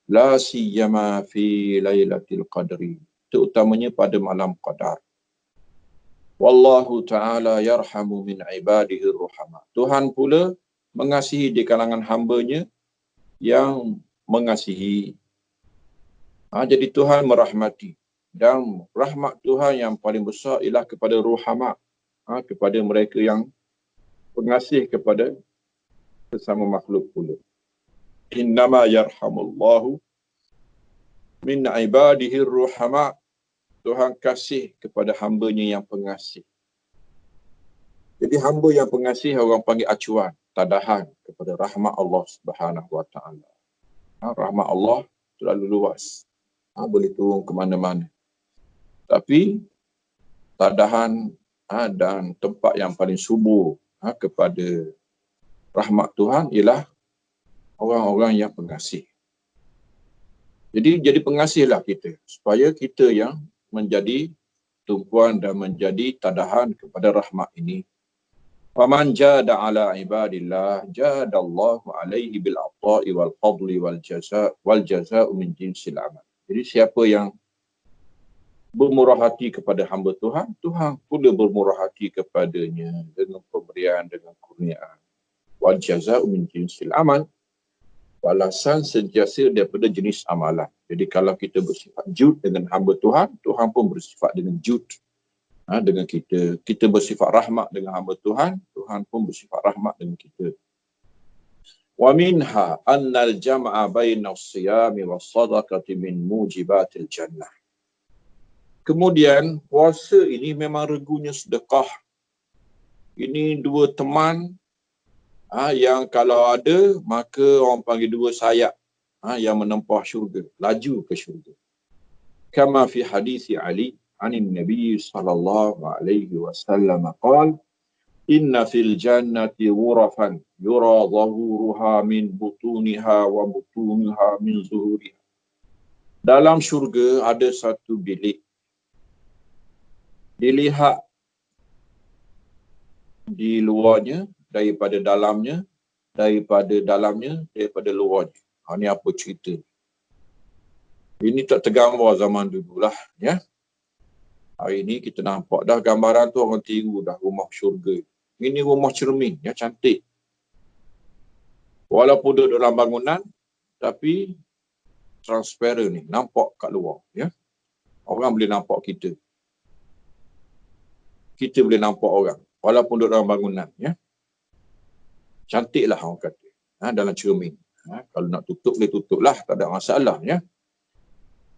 La siyama fi lailatul qadri, terutamanya pada malam qadar. Wallahu ta'ala yarhamu min ibadihi ruhama. Tuhan pula mengasihi di kalangan hamba-Nya yang mengasihi. Jadi Tuhan merahmati. Dan rahmat Tuhan yang paling besar ialah kepada ruhama, kepada mereka yang pengasih kepada sesama makhluk pula. Innama yarhamullahu min ibadihi ruhama. Tuhan kasih kepada hamba-Nya yang pengasih. Jadi hamba yang pengasih orang panggil acuan, tadahan kepada rahmat Allah Subhanahu wa taala. Rahmat Allah terlalu luas. Boleh turun ke mana-mana. Tapi tadahan dan tempat yang paling subur kepada rahmat Tuhan ialah orang-orang yang pengasih. Jadi pengasihlah kita supaya kita yang menjadi tumpuan dan menjadi tadahan kepada rahmat ini. Faman jada ala ibadillah jadallahu alaihi bil ata'i wal fadli wal jaza'u min jinsil amal. Jadi siapa yang bermurah hati kepada hamba Tuhan, Tuhan pula bermurah hati kepadanya dengan pemberian, dengan kurniaan. Wal jaza'u min jinsil amal. Balasan sentiasa daripada jenis amalan. Jadi kalau kita bersifat jud dengan hamba Tuhan, Tuhan pun bersifat dengan jud dengan kita. Kita bersifat rahmat dengan hamba Tuhan, Tuhan pun bersifat rahmat dengan kita. Wa minha annal jam'a baina as-siyami was-sadaqati min mujibatil jannah. Kemudian puasa ini memang regunya sedekah. Ini 2 teman yang kalau ada, maka orang panggil 2 sayap yang menempah syurga, laju ke syurga. Kama fi hadis Ali anin Nabi sallallahu alaihi wasallam qala Inna fil jannati ghurafan yura zahuruha min butuniha wa butuniha min zuhuriha. Dalam syurga ada satu bilik. Dilihat di luarnya, daripada dalamnya, daripada luarnya. Ini apa cerita? Ini tak tergambar zaman dulu lah. Ya? Hari ini kita nampak dah gambaran tu, orang tiru dah rumah syurga. Ini rumah cermin, ya, cantik. Walaupun duduk dalam bangunan, tapi transparent ni, nampak kat luar. Ya? Orang boleh nampak kita. Kita boleh nampak orang. Walaupun duduk dalam bangunan. Ya? Cantiklah orang kata. Dalam cermin. Kalau nak tutup, boleh tutup lah. Tak ada masalah. Ya?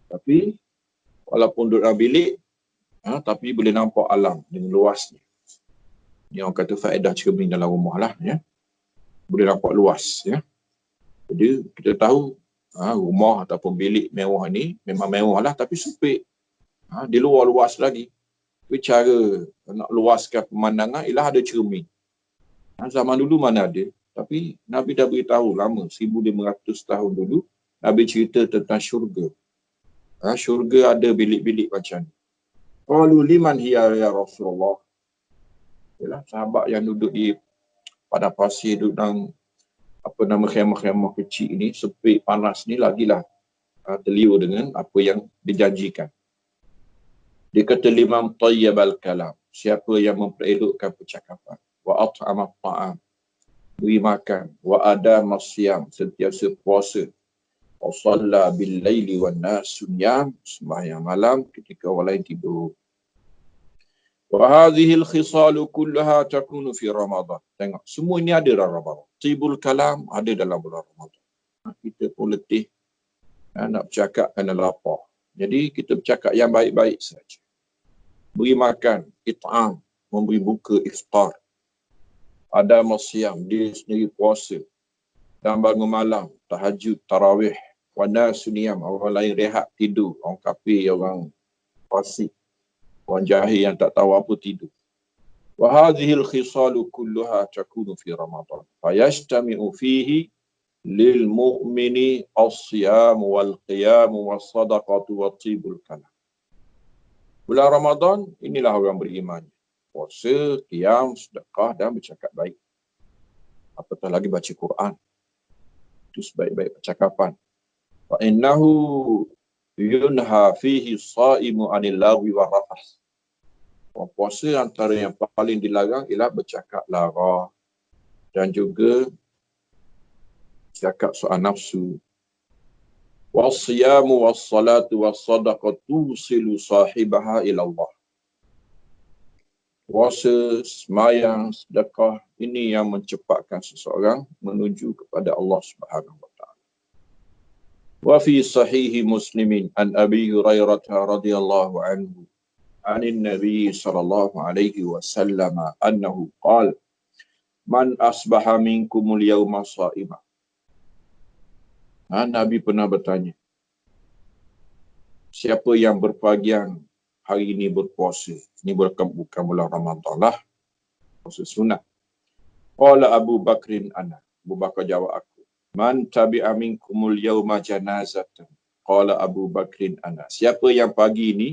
Tapi, walaupun duduk dalam bilik, tapi boleh nampak alam dengan luasnya. Ini orang kata faedah cermin dalam rumah lah. Ya? Boleh nampak luas. Ya? Jadi, kita tahu rumah ataupun bilik mewah ni memang mewah lah, tapi sempit. Di luar luas lagi. Tapi cara nak luaskan pemandangan ialah ada cermin. Zaman dulu mana ada. Tapi Nabi dah beritahu lama, 1500 tahun dulu, Nabi cerita tentang syurga. Syurga ada bilik-bilik macam ni. Qalu liman hiya ya Rasulullah. Yalah, sahabat yang duduk di padang pasir, duduk dalam khemah-khemah kecil ni, sempit, panas ni, lagilah terliur dengan apa yang dijanjikan. Dia kata liman tayyibal kalam, siapa yang memperelokkan percakapan, wa at'ama ta'am, beri makan, wa adama siyam, sentiasa puasa, wa shalla bil laili wan nasu niyam, sembahyang malam ketika orang lain tidur. Wa hadhihi al khisal kullaha takunu fi Ramadan. Tengok, semua ini ada dalam Ramadan. Tibul kalam ada dalam bulan Ramadan. Kita pun letih nak bercakap kerana lapar. Jadi kita bercakap yang baik-baik saja. Beri makan, it'am, memberi buka iftar. Ada masyam, dia sendiri puasa. Dan bangun malam, tahajud, tarawih. Wana suniyam, orang lain rehat tidur. Orang kafir, orang fasik, orang jahil yang tak tahu apa tidur. Wa hadhil khisalu kulluha takunu fi Ramadan. Fayajtami'u fihi lil mu'mini as-siyam wal qiyam was sadaqatu wat tibul kalam. Bulan Ramadan, inilah orang beriman. Puasa, qiyam, sedekah dan bercakap baik. Apatah lagi baca Quran. Itu sebaik-baik percakapan. Fa innahu yunha fihi as-saimu 'anil lagwi war rafath. Orang puasa antara yang paling dilarang ialah bercakap lara dan juga cakap soal nafsu. Was-siyamu was-salatu was-sadaqatu silu sahibaha ila Allah. Puasa, sembahyang, sedekah, ini yang mencepatkan seseorang menuju kepada Allah Subhanahu wa taala. Wa fi sahihi Muslimin an Abi Hurairah radhiyallahu anhu عن النبي صلى الله عليه وسلم أنه قال من أصبح منكم اليوم صائما. Nabi pernah bertanya, siapa yang berpagian hari ini berpuasa? Ini bukan bulan Ramadan lah, puasa sunat. Qala Abu Bakrin ana. Abu Bakar jawab aku. Man tabi'a minkumul yawma janazatan. Qala Abu Bakrin ana. Siapa yang pagi ini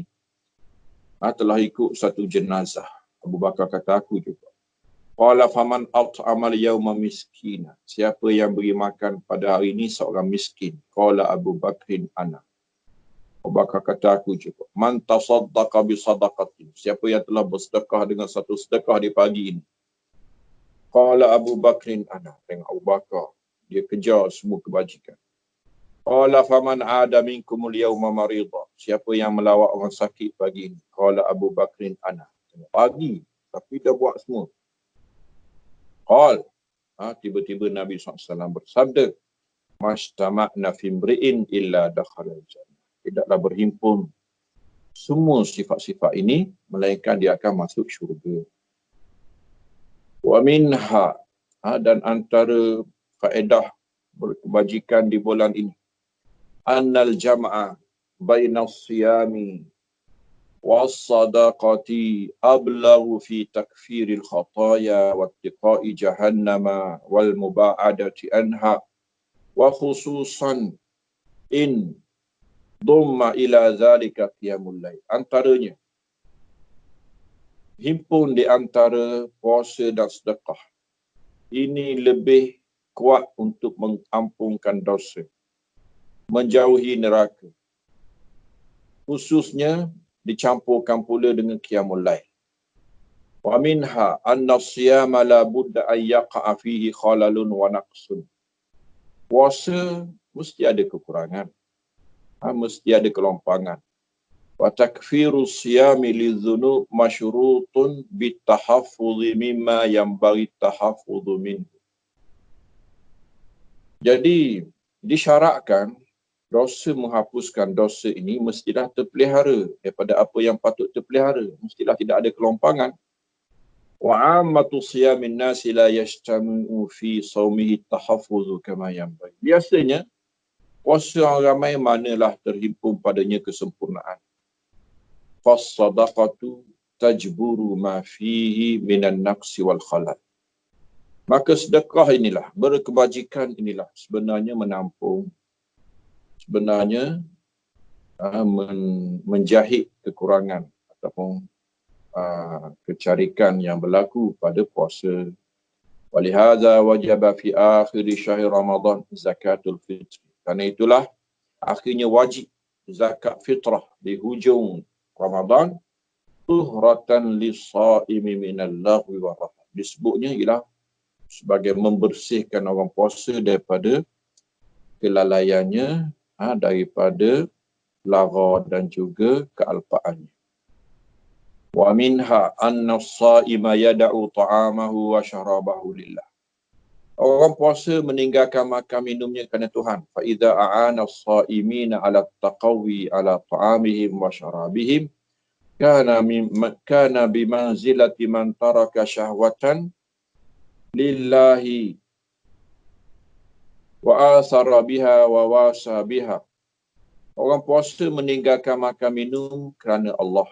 telah ikut satu jenazah. Abu Bakar kata aku juga. Qala faman at'amal yawma miskina. Siapa yang beri makan pada hari ini seorang miskin. Qala Abu Bakrin ana. Abu Bakar kata aku juga. Man tasaddaqa bi sadaqatin. Siapa yang telah bersedekah dengan satu sedekah di pagi ini. Qala Abu Bakrin ana. Tengok Abu Bakar, dia kejar semua kebajikan. Qala faman ada minkumul yawma marida. Siapa yang melawat orang sakit pagi ini. Qala Abu Bakrin ana. Pagi tapi dah buat semua. Qal, tiba-tiba Nabi SAW bersabda, Mashtama'na fimri'in illa dakhalal jannah. Tidaklah berhimpun semua sifat-sifat ini, melainkan dia akan masuk syurga. Wa minha, dan antara faedah berkebajikan di bulan ini, annal jama'a bainas siyami was-sadaqati ablaghu fi takfiril khataya wattiqa'i jahannama wal muba'adati anha wa khususan in dhamma ila zalika qiyamul lail. Antaranya himpun di antara puasa dan sedekah ini lebih kuat untuk mengampunkan dosa, menjauhi neraka, khususnya dicampurkan pula dengan qiyamul lail. Wa minha anna siyama la budda an yaqa'a fihi khalalun wa naqsun. Puasa mesti ada kekurangan, mesti ada kelompangan. Wa takfiru siyami lidzunub masyrutun bitahaffudhi mimma yanbaghi tahaffudhu minhu. Jadi disyaratkan dosa menghapuskan dosa ini mestilah terpelihara daripada apa yang patut terpelihara, mestilah tidak ada kelompangan. Wa ammatu siyamin nasi la yajtami'u fi saumihi tahaffuzu kama yanbaghi. Biasanya puasa orang ramai manalah terhimpun padanya kesempurnaan. Fas-sadaqatu tajburu ma fihi minan naqsi wal khalal. Maka sedekah inilah, berkebajikan inilah sebenarnya menampung, sebenarnya menjahit kekurangan ataupun kecarikan yang berlaku pada puasa. Walihadza wajaba fi akhir syahr Ramadan zakatul fitr. Karena itulah akhirnya wajib zakat fitrah di hujung Ramadan, tuhratan lis-shaimi minal laghwi wa rafath. Disebutnya ialah sebagai membersihkan orang puasa daripada kelalaiannya, daripada lara dan juga kealpaannya. Wa minha anna as-shaima yada'u ta'amahu wa syarabahu lillah. Orang puasa meninggalkan makan minumnya kerana Tuhan. Fa idza a'ana as-shaimina 'ala at-taqawi 'ala ta'amihim wa syarabihim kana bimanzilati man taraka syahwatan lillahi wa asara biha wa wasa biha. Orang puasa meninggalkan makan minum kerana Allah.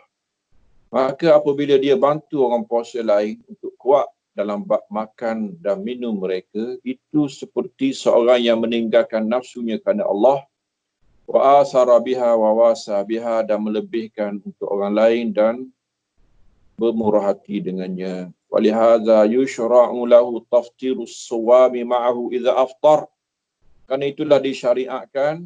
Maka apabila dia bantu orang puasa lain untuk kuat dalam bab makan dan minum mereka, itu seperti seorang yang meninggalkan nafsunya kerana Allah, wa asara biha wa wasa biha, dan melebihkan untuk orang lain dan bermurah hati dengannya. Walihadza yushra'u lahu taftirus suwami ma'ahu idza aftar. Karena itulah disyariatkan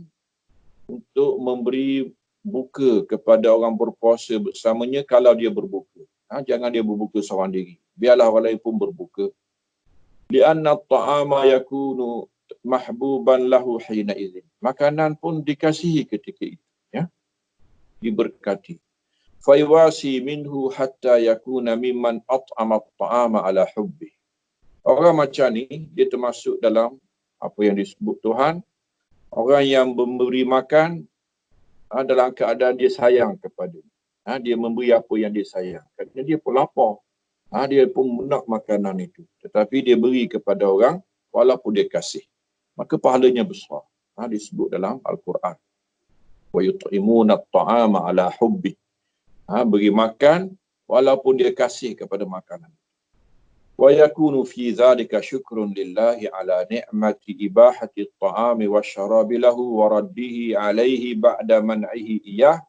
untuk memberi buka kepada orang berpuasa bersamanya kalau dia berbuka. Jangan dia berbuka seorang diri. Biarlah orang lain pun berbuka. Lianna at-ta'ama yakunu mahbuban lahu hina idzin. Makanan pun dikasihi ketika itu, ya. Diberkati. Fayawasi minhu hatta yakuna mimman at'ama at-ta'ama ala hubbi. Orang macam ni dia termasuk dalam apa yang disebut Tuhan, orang yang memberi makan dalam keadaan dia sayang kepada. Dia memberi apa yang dia sayang. Kerana dia pun lapar. Dia pun nak makanan itu. Tetapi dia beri kepada orang walaupun dia kasih. Maka pahalanya besar. Disebut dalam Al-Quran. Wa yut'imuna at-ta'ama ala hubbi. Beri makan walaupun dia kasih kepada makanan. Wa yakunu fi dzalika syukrun lillahi ala ni'mati ibahati at-ta'ami wasyarabi lahu wa raddihi alaihi ba'da man'ihi iyah.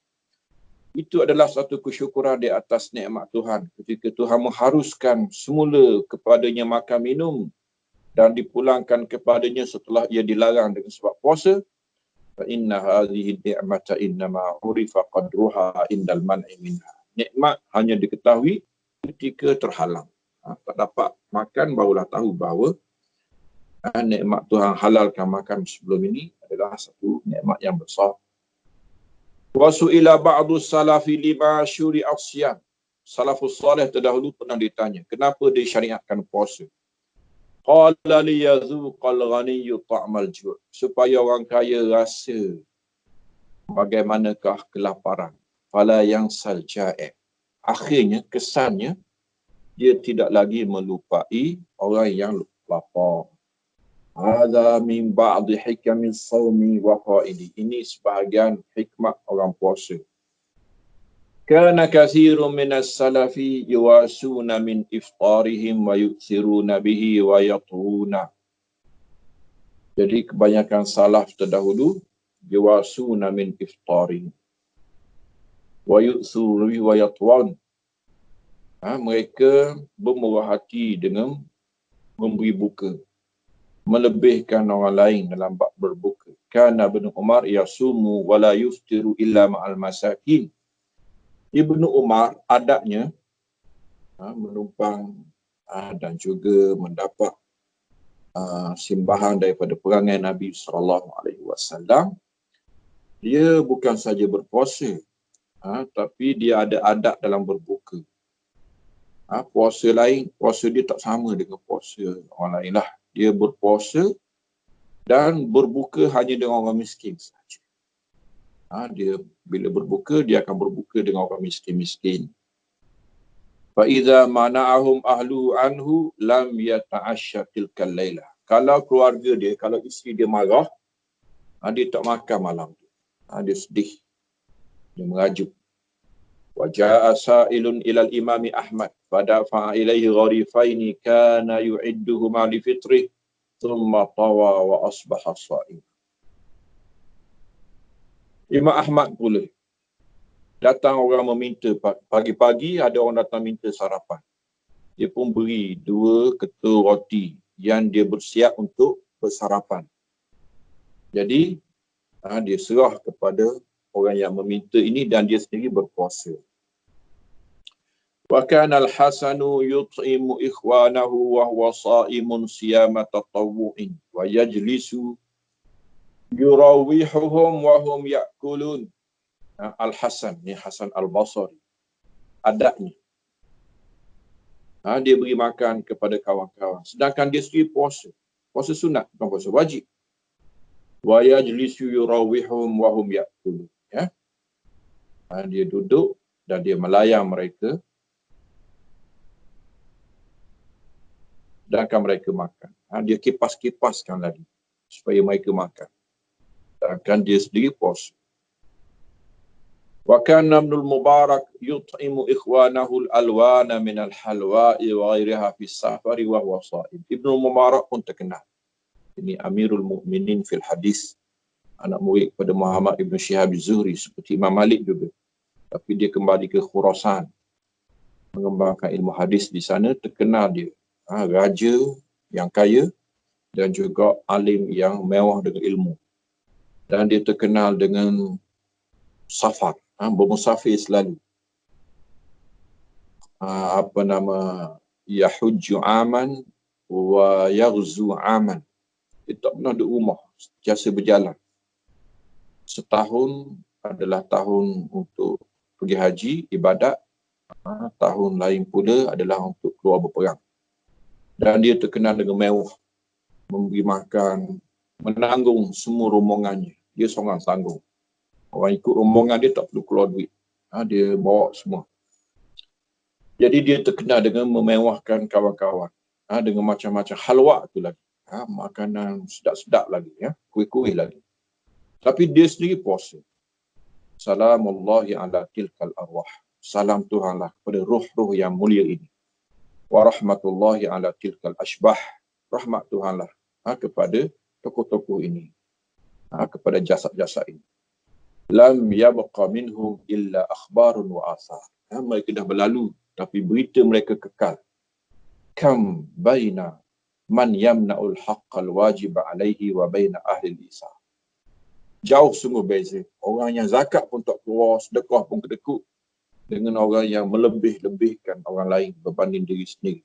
Itu adalah satu kesyukuran di atas nikmat Tuhan ketika Tuhan mengharuskan semula kepadanya makan minum dan dipulangkan kepadanya setelah ia dilarang dengan sebab puasa. Fa inna hadhihi ni'mata innama urifa qadruha indal man'i minha. Nikmat hanya diketahui ketika terhalang. Tak dapat makan barulah tahu bahawa nikmat Tuhan halalkan makan sebelum ini adalah satu nikmat yang besar. Wa su'ila ba'du salafi lima syuri'a as-siyam. Salafus salih terdahulu pernah ditanya, kenapa disyariatkan puasa? Qala liyazuqal ghaniyyu ta'mal ju'. Supaya orang kaya rasa bagaimanakah kelaparan. Fala yang salja'i. Akhirnya, kesannya, dia tidak lagi melupai orang yang lapar. Hadza min ba'di hikamis sawmi wa qaidi. Ini sebahagian hikmah orang puasa. Kana katsirun minas salafi yuwasuna min iftarihim wa yu'thiruna bihi wa yatuna. Jadi kebanyakan salaf terdahulu yuwasuna min iftarihim wa yu'thiruna bihi wa yatun. Mereka bermurah hati dengan memberi buka, melebihkan orang lain dalam bab berbuka. Kana Ibnu Umar yasumu wa la yuftiru illa ma'al masakin. Ibnu Umar adabnya menumpang dan juga mendapat simbahan daripada perangai Nabi SAW. Dia bukan saja berpuasa, tapi dia ada adab dalam berbuka. Puasa lain, puasa dia tak sama dengan puasa orang lain lah. Dia berpuasa dan berbuka hanya dengan orang miskin saja. Dia bila berbuka, dia akan berbuka dengan orang miskin-miskin. فَإِذَا مَنَعَهُمْ أَهْلُهُ عَنْهُ لَمْ يَتَعَشَّ تِلْكَ اللَّيْلَةَ. Kalau keluarga dia, kalau isteri dia marah, dia tak makan malam tu. Dia sedih. Dia merajuk. وَجَاءَ سَائِلٌ إِلَى الْإِمَامِ أَحْمَدَ فَدَفَعَ إِلَيْهِ غَرِيفَيْنِ كَانَ يُعِدُّهُمَا لِفِطْرِهِ ثُمَّ طَوَى وَأَصْبَحَ صَائِمًا. Imam Ahmad pula datang orang meminta, pagi-pagi ada orang datang minta sarapan. Dia pun beri 2 ketul roti yang dia bersiap untuk bersarapan. Jadi dia serah kepada orang yang meminta ini dan dia sendiri berpuasa. Wa kana al-Hasanu yut'imu ikhwanahu wa huwa sha'imun siyama tatawwu'in wa yajlisu yurawihuhum wa hum ya'kulun. Al-Hasan ni Hasan Al-Basri. Adabnya dia beri makan kepada kawan-kawan sedangkan dia sendiri puasa. Puasa sunat, bukan puasa wajib. Wa yajlisu yurawihum wa hum ya'kulun. Dia duduk dan dia melayan mereka sedangkan mereka makan. Dia kipas-kipaskan lagi supaya mereka makan. Sedangkan dia sendiri puasa. Wa kana Ibnul Mubarak yut'imu ikhwanahu al-alwana min al-halwa'i wa ghairiha fi safari wa huwa sha'im. Ibnul Mubarak pun terkenal. Ini Amirul Mukminin fil hadis. Anak murid kepada Muhammad Ibn Shihab Zuhri seperti Imam Malik juga. Tapi dia kembali ke Khurasan mengembangkan ilmu hadis di sana. Terkenal dia raja yang kaya dan juga alim yang mewah dengan ilmu. Dan dia terkenal dengan safar, bermusafir selalu. Yahujju aman wa yaghzu aman. Dia tak pernah duduk rumah, sentiasa berjalan. Setahun adalah tahun untuk pergi haji, ibadat. Tahun lain pula adalah untuk keluar berperang. Dan dia terkenal dengan mewah, memberi makan, menanggung semua rombongannya. Dia seorang tanggung. Orang ikut rombongan dia tak perlu keluar duit. Dia bawa semua. Jadi dia terkenal dengan memewahkan kawan-kawan. Dengan macam-macam halwa tu lagi. Makanan sedap-sedap lagi. Kuih-kuih lagi. Tapi dia sendiri puasa. Salamullahi ala tilkal arwah. Salam Tuhanlah kepada ruh-ruh yang mulia ini. Wa rahmatullahi ala tilkal ashbah. Rahmat Tuhanlah kepada tokoh-tokoh ini. Kepada jasad-jasad ini. Lam yabqa minhum illa akhbarun wa athar. Mereka dah berlalu, tapi berita mereka kekal. Kam baina man yamna'ul haqqal wajib alaihi wa baina ahli al-isar. Jauh sungguh beza. Orang yang zakat pun tak keluar, sedekah pun kedekut, dengan orang yang melebih-lebihkan orang lain berbanding diri sendiri.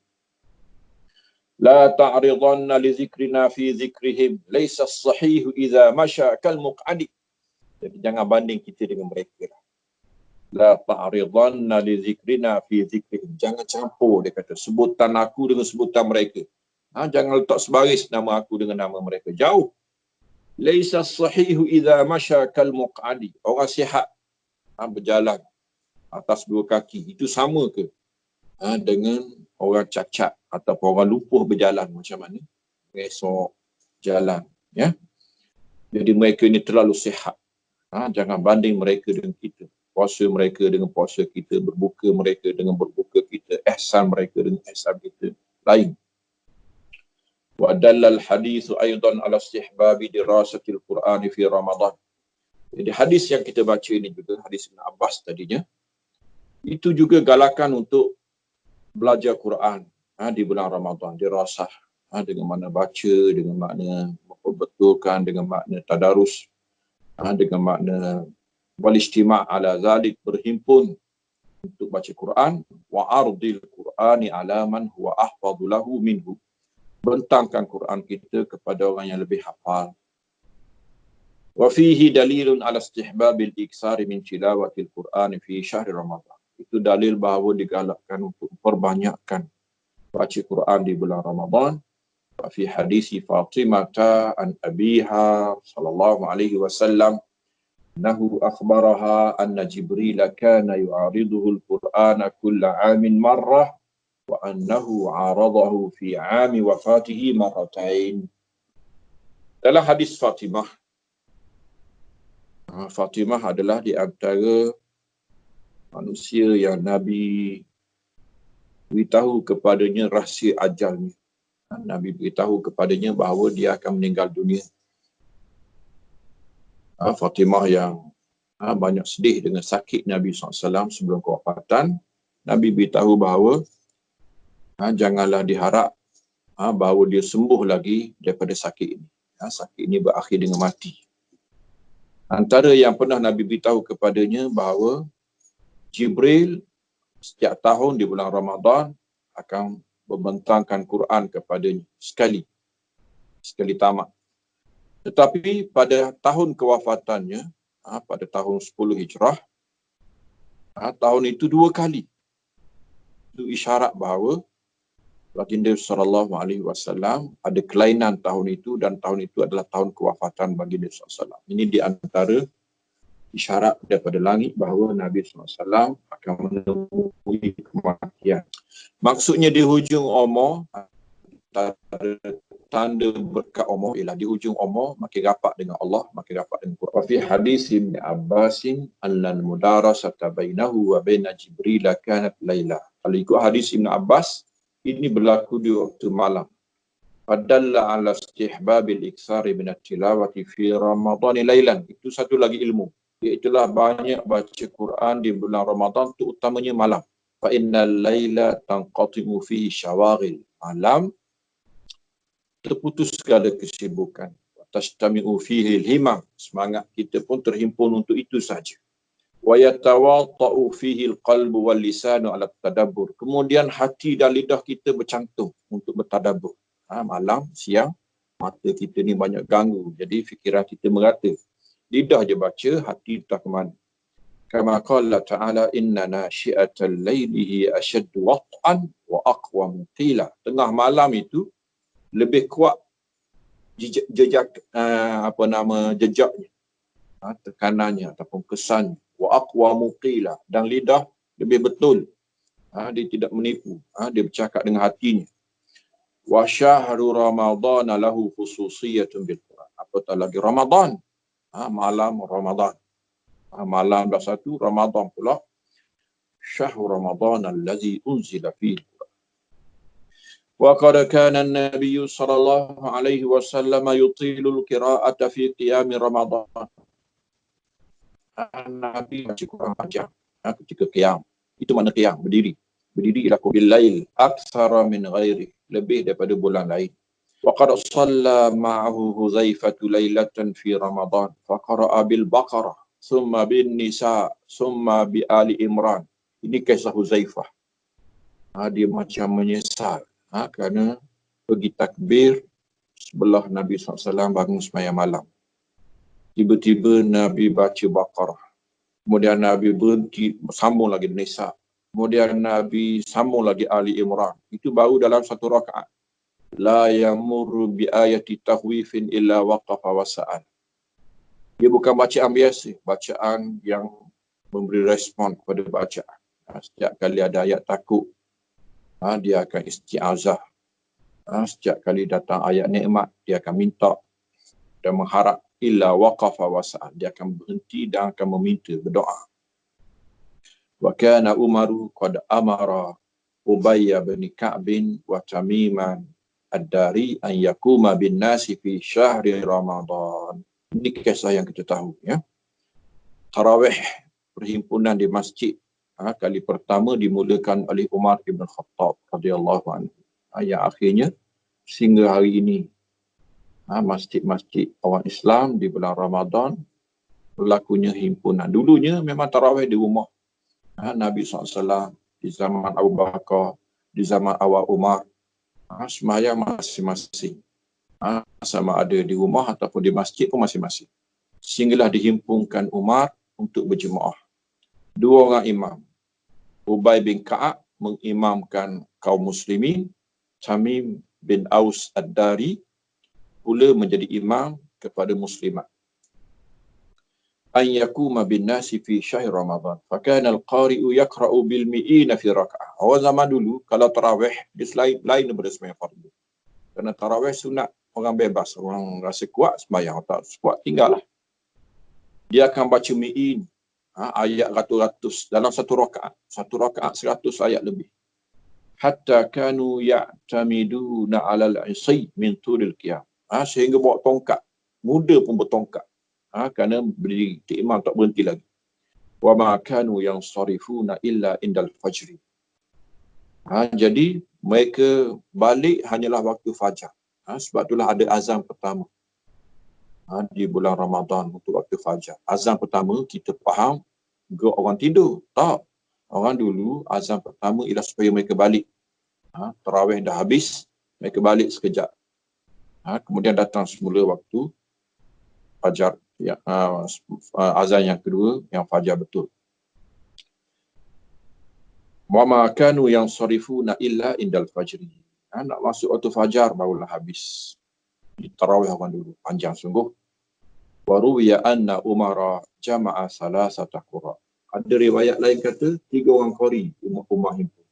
La ta'ridanna li zikrina fi zikrihim laysa as-sahih idza masha kal muq'adi. Jadi jangan banding kita dengan mereka. La ta'ridanna li zikrina fi zikrihim. Jangan campur, dia kata, sebutan aku dengan sebutan mereka. Jangan letak sebaris nama aku dengan nama mereka. Jauh. Laisa as-sahihu idza masha kal muq'adi. Orang sihat berjalan atas 2 kaki itu sama ke dengan orang cacat ataupun orang lumpuh berjalan macam mana? Esok jalan, ya. Jadi mereka ini terlalu sihat. Jangan banding mereka dengan kita. puasa mereka dengan puasa kita, berbuka mereka dengan berbuka kita, ihsan mereka dengan ihsan kita. Lain. Wa dallal hadithu aidan ala istihbabi dirasatil Qur'an fi Ramadan. Jadi hadis yang kita baca ini juga, hadis Ibn Abbas tadinya, itu juga galakan untuk belajar Quran di bulan Ramadan, dirasah dengan makna baca, dengan makna memperbetulkan, dengan makna tadarus, dengan makna wal-istima' ala zalik, berhimpun untuk baca Quran, wa ardil Qur'ani ala man huwa ahfadhu lahu minhu, bentangkan Quran kita kepada orang yang lebih hafal. Wa fihi dalilun ala istihbabil iksari min tilawatil Qur'an fi syahr Ramadan. Itu dalil bahawa digalakkan untuk perbanyakkan baca Quran di bulan Ramadan. Wa fi hadisi Fatimah an abiha sallallahu alaihi wasallam annahu akhbaraha anna Jibril kana yu'ariduhu al-Qur'ana kulla 'amin marrah wa annahu 'aradahu fi 'ami wafatihi marratain. Dalam hadis Fatimah, Fatimah adalah di antara manusia yang Nabi beritahu kepadanya rahsia ajalnya. Nabi beritahu kepadanya bahawa dia akan meninggal dunia. Fatimah yang banyak sedih dengan sakit Nabi SAW sebelum kewafatan, Nabi beritahu bahawa janganlah diharap bahawa dia sembuh lagi daripada sakit ini. Sakit ini berakhir dengan mati. Antara yang pernah Nabi beritahu kepadanya bahawa Jibril setiap tahun di bulan Ramadan akan membentangkan Quran kepadanya sekali tamat. Tetapi pada tahun kewafatannya, pada tahun 10 Hijrah, tahun itu 2 kali. Itu isyarat bahawa Baginda sallallahu alaihi wasallam ada kelainan tahun itu, dan tahun itu adalah tahun kewafatan Baginda sallallahu alaihi wasallam. Ini di antara isyarat daripada langit bahawa Nabi SAW akan menemui kematian. Maksudnya di hujung umur, tanda berkat umur ialah di hujung umur makin rapat dengan Allah, makin rapat dengan Quran. Fi hadis Ibn Abbasin annal mudarasata bainahu wa baina Jibril kanat laila. Kalau ikut hadis Ibn Abbas, ini berlaku di waktu malam. Fadalla ala istihbabil iksari min at-tilawati fi Ramadan lailan. Itu satu lagi ilmu. Iaitulah banyak baca Quran di bulan Ramadan, terutamanya malam. Fa innal laila tanqatimu fihi syawaghil. Malam terputus segala kesibukan. Tashtami'u fihi al-himam. Semangat kita pun terhimpun untuk itu saja. Wa yatawatta'u fihi al-qalbu wal lisanu 'ala tadabbur. Kemudian hati dan lidah kita bercantum untuk bertadabbur. Malam, siang, mata kita ni banyak ganggu. Jadi fikiran kita merata. Lidah je baca, hati entah ke mana. Kama qala ta'ala inna nashi'atal laili hiya ashaddu wat'an wa aqwam qila. Tengah malam itu lebih kuat jejak jejaknya, tekanannya ataupun kesannya. Wa aqwamu qila, dan lidah lebih betul. Dia tidak menipu, dia bercakap dengan hatinya. Wa syahru ramadhan lahu khususiyatun bil Quran. Apatah lagi Ramadan, malam Ramadan. Malam 21 Ramadan pula. Syahru Ramadan allazi unzila fihi. وقد كان النبي صلى الله عليه وسلم يطيل القراءة في قيام رمضان. Nabi baca Quran panjang ketika qiyam. Itu makna qiyam, berdiri. Berdiri ila bil lail aktsara min ghairi, lebih daripada bulan lain. Wa qad shalla ma'ahu Hudzaifah lailatan fi Ramadan fa qara'a bil Baqarah, thumma bin Nisa, thumma bi Ali Imran. Ini kisah Hudzaifah. Dia macam menyesal kerana pergi takbir sebelah Nabi SAW bangun sembahyang malam. Tiba-tiba Nabi baca Baqarah. Kemudian Nabi berhenti, sambung lagi Nisa. Kemudian Nabi sambung lagi Ali Imran. Itu baru dalam satu rakaat. La yamurru bi ayati tahwifin illa waqafa wa sa'al. Dia bukan bacaan biasa, bacaan yang memberi respon kepada bacaan. Setiap kali ada ayat takut, dia akan isti'azah. Setiap kali datang ayat nikmat, dia akan minta dan mengharap. Illa waqafa wa sa'al. Dia akan berhenti dan akan meminta, berdoa. Wa kana Umaru qad amara Ubay bin Ka'b wa Tamiman ad-Dari an yakuma bin nasi fi syahri Ramadan. Ini kisah yang kita tahu, ya. Tarawih perhimpunan di masjid kali pertama dimulakan oleh Umar bin Khattab radhiyallahu anhu. Yang akhirnya sehingga hari ini masjid-masjid orang Islam di bulan Ramadan berlakunya himpunan. Dulunya memang tarawih di rumah. Nabi SAW di zaman Abu Bakar, di zaman awal Umar, sembahyang masing-masing. Sama ada di rumah ataupun di masjid pun masing-masing. Sehinggalah dihimpunkan Umar untuk berjemaah. 2 orang imam. Ubay bin Ka'ab mengimamkan kaum muslimin. Tamim bin Aus ad-Dari pula menjadi imam kepada muslimat. An yakuma bin nasi fi syahr Ramadan. Fakana al-qari'u yaqra'u bil mi'ina fi raka'ah. Awal zaman dulu, kalau tarawih, dia lain daripada sembahyang fardu. Kerana tarawih sunat, orang bebas. Orang rasa kuat, sembahyang. Tak kuat, tinggallah. Dia akan baca mi'in, ayat ratus-ratus dalam satu rakaat. Satu rakaat 100 ayat lebih. Hatta kanu ya'tamiduna 'alal 'isy min tulil qiyam. Sehingga bawa tongkat. Muda pun bertongkat. Kerana berdiri imam tak berhenti lagi. Wa ma kanu yansarifuna illa indal fajri. Jadi mereka balik hanyalah waktu fajar. Sebab itulah ada azan pertama di bulan Ramadan untuk waktu fajar. Azan pertama kita faham orang tidur. Tak. Orang dulu azan pertama ialah supaya mereka balik. Tarawih dah habis, mereka balik sekejap. Kemudian datang semula waktu fajar. Azan yang kedua, yang fajar betul. Wa ma kanu yansarifuna illa indal fajri. Nak masuk waktu fajar barulah habis. Tarawih orang dulu panjang sungguh. Wa ruwiya anna Umara jama'a salasata qura. Ada riwayat lain kata 3 orang qari ummah himpun.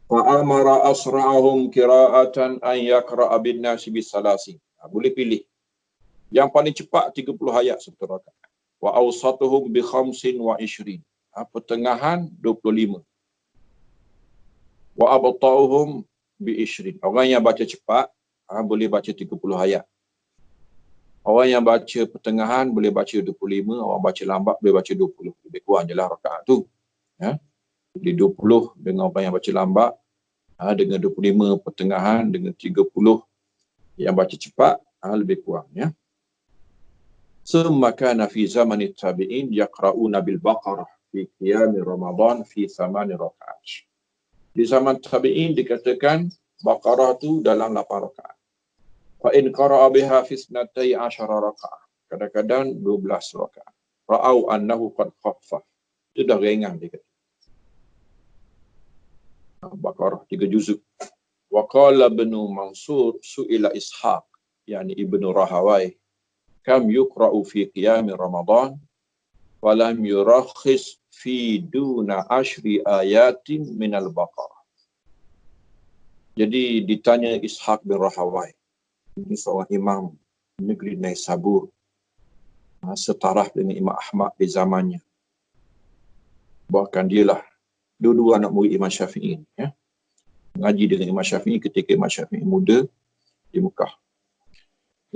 Fa amara asra'ahum qira'atan an yaqra'a bin nasi bis salasi. Boleh pilih. Yang paling cepat 30 ayat satu rakaat. Wa awsatuhum bi 25. Pertengahan 25. Wa abta'uhum bi 20. Orang yang baca cepat boleh baca 30 ayat. Orang yang baca pertengahan boleh baca 25, orang baca lambat boleh baca 20. Lebih kurang jelah rakaat tu. Jadi 20 dengan orang yang baca lambat, dengan 25 pertengahan, dengan 30 yang baca cepat, lebih kurang, ya. Summa kana fi zamani tabi'in yaqra'una bil Baqarah fi qiyam Ramadan fi 8 rakaat. Di zaman tabi'in dikatakan Baqarah tu dalam 8 rakaat. Fa in qara'a biha fi 12 rakaat. Kadang-kadang 12 rakaat. Ra'au annahu qad khaffaf. Itu dah ringan dia kata. Baqarah 3 juzuk. Wa qala Ibn Mansur su'ila Ishaq, yani Ibn Rahawai, kam yuqra'u fi qiyam Ramadan wa lam yurakhis fi duna 10 ayatin min al-Baqarah. Jadi ditanya Ishaq bin Rahawai. Ini seorang imam negeri Naisabur, setaraf dengan Imam Ahmad di zamannya. Bahkan dialah dua-dua anak murid Imam Syafi'i, ya. Mengaji dengan Imam Syafi'i ketika Imam Syafi'i muda di Mekah.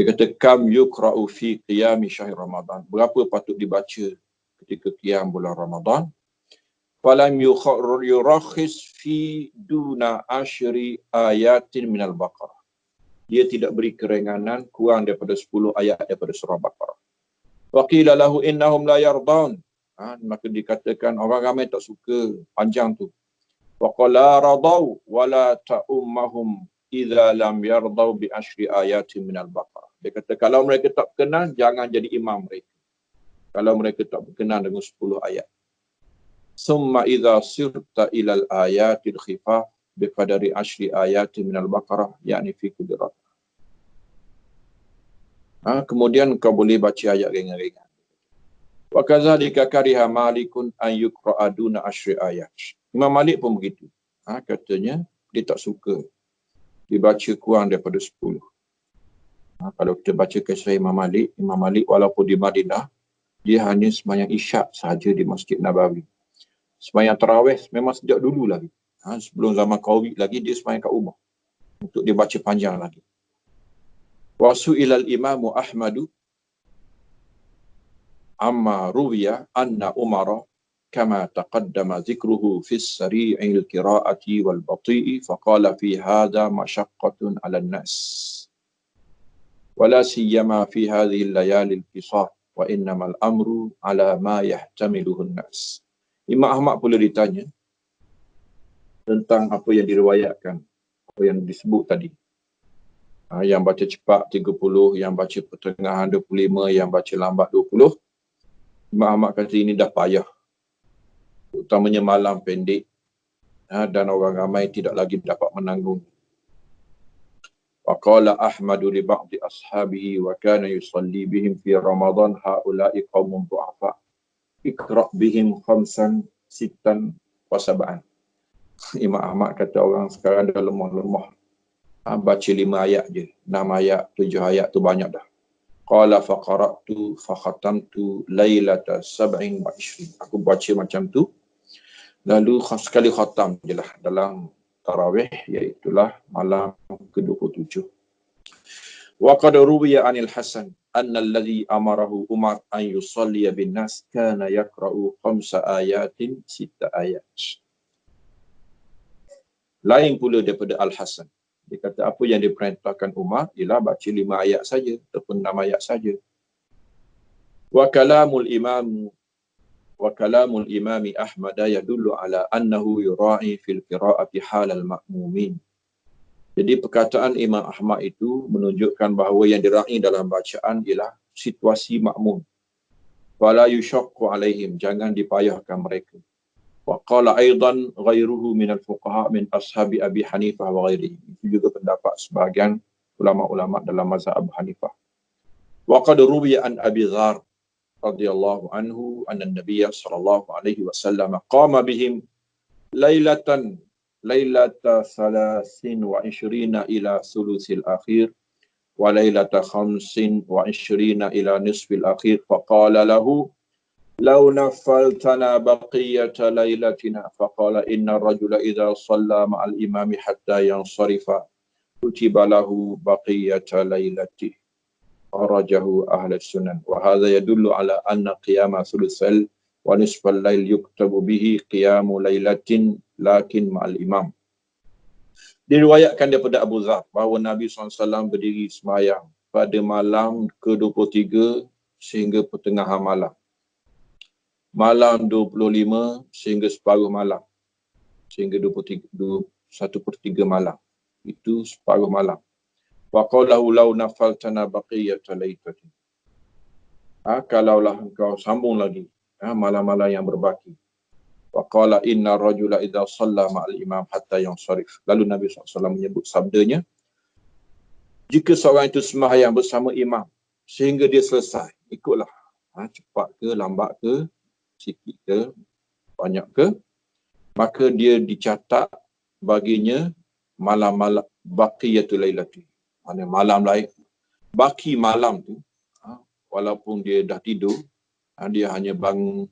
Dia kata kam yuqra'u fi qiyam syahr Ramadan. Berapa patut dibaca ketika qiyam bulan Ramadan? Falam yurakhis fi duna 10 ayatin minal Baqarah. Dia tidak beri keringanan kurang daripada 10 ayat daripada surah Baqarah. Wa qila lahu innahum la yardan. Maka dikatakan orang ramai tak suka panjang tu. Wa qala radau wa la ta'ummahum idza lam yardau bi 10 ayatin minal Baqarah. Dia kata kalau mereka tak berkenan, jangan jadi imam mereka. Kalau mereka tak berkenan dengan 10 ayat. Summa idza sirta ilal ayatil khifaf biqadari 10 ayatin minal Baqarah, yakni fi kulli rak'ah. Kemudian kau boleh baca ayat ringan-ringan. Wa kadzalika kariha Malikun an yuqra'a duna 10 ayat. Imam Malik pun begitu. Katanya dia tak suka dibaca kurang daripada 10. Kalau kita baca kisah Imam Malik walaupun di Madinah, dia hanya sembahyang isyak sahaja di Masjid Nabawi. Sembahyang tarawih memang sejak dulu lagi. Sebelum zaman Covid lagi dia sembahyang kat rumah. Untuk dia baca panjang lagi. Wa su'ilal imamu Ahmadu amma ruwiya anna Umara kama taqaddama dhikruhu fi as-sari'il qira'ati wal bati'i faqala fi hadha mashaqqatun 'ala an-nas. ولا سيما في هذه الليالي القصار وإنما الأمر على ما يحتمله الناس. Imam Ahmad pula ditanya tentang apa yang diriwayatkan, apa yang disebut tadi. Yang baca cepat 30, yang baca pertengahan 25, yang baca lambat 20. Imam Ahmad kata ini dah payah. Utamanya malam pendek dan orang ramai tidak lagi dapat menanggung. وقال أحمد لبعض أصحابه وكان يصلي بهم في رمضان هؤلاء قوم ضعفاء اقرأ بهم 5 6 و7. Imam Ahmad kata orang sekarang dah lemah-lemah, baca 5 ayat je, 6 ayat, 7 ayat tu banyak dah. Qala faqara'tu fakhatamtu lailata 27. Aku baca macam tu, lalu sekali khatam je lah dalam tarawih, iaitulah malam ke-27. Wa qad ruwiya 'anil Hasan anna alladhi amarahu Umar an yusalli bin nas kana yaqra'u 5 ayatin 6 ayat. Lain pula daripada Al-Hasan. Dia kata apa yang diperintahkan Umar ialah baca 5 ayat saja ataupun 6 ayat saja. Wa kalamul imami Ahmad yadullu ala annahu yura'i fil qira'ati halal ma'mumin. Jadi perkataan Imam Ahmad itu menunjukkan bahawa yang dira'i dalam bacaan ialah situasi makmum. Wala yushaqqu alaihim, jangan dipayahkan mereka. Wa qala aidan ghairuhu min al-fuqaha min ashabi Abi Hanifah wa ghairihi. Itu juga pendapat sebahagian ulama-ulama dalam mazhab Abu Hanifah. Wa qad ruwiya an Abi Dzar radhiyallahu anhu anna an-nabiy sallallahu alaihi wasallam qama bihim lailata 23 ila thuluthil akhir wa lailata 25 ila nisfil akhir faqala lahu law nafaltana baqiyata lailatina faqala inna ar-rajula idza shalla ma'al imami hatta yansarifa kutiba lahu baqiyata lailatihi kharajahu ahli sunan wa hadha yadullu ala anna qiyama thulutsal wa nisfal lail yuktabu bihi qiyamu lailatin lakin ma'al imam. Diriwayatkan daripada Abu Dzar bahawa Nabi SAW berdiri sembahyang pada malam ke-23 sehingga pertengahan malam. Malam 25 sehingga separuh malam. Sehingga 1/3 malam. Itu separuh malam. Wa qalahu law nafaltana baqiyata lailati. Kalaulah engkau sambung lagi malam-malam yang berbaki. Wa qala inna rajula idza shalla ma'al imam hatta yansharif. Lalu Nabi SAW menyebut sabdanya, jika seorang itu sembahyang bersama imam sehingga dia selesai, ikutlah. Cepat ke, lambat ke, sikit ke, banyak ke, maka dia dicatat baginya malam-malam baqiyatul lailati. Malam lain. Baki malam tu, walaupun dia dah tidur, dia hanya bangun,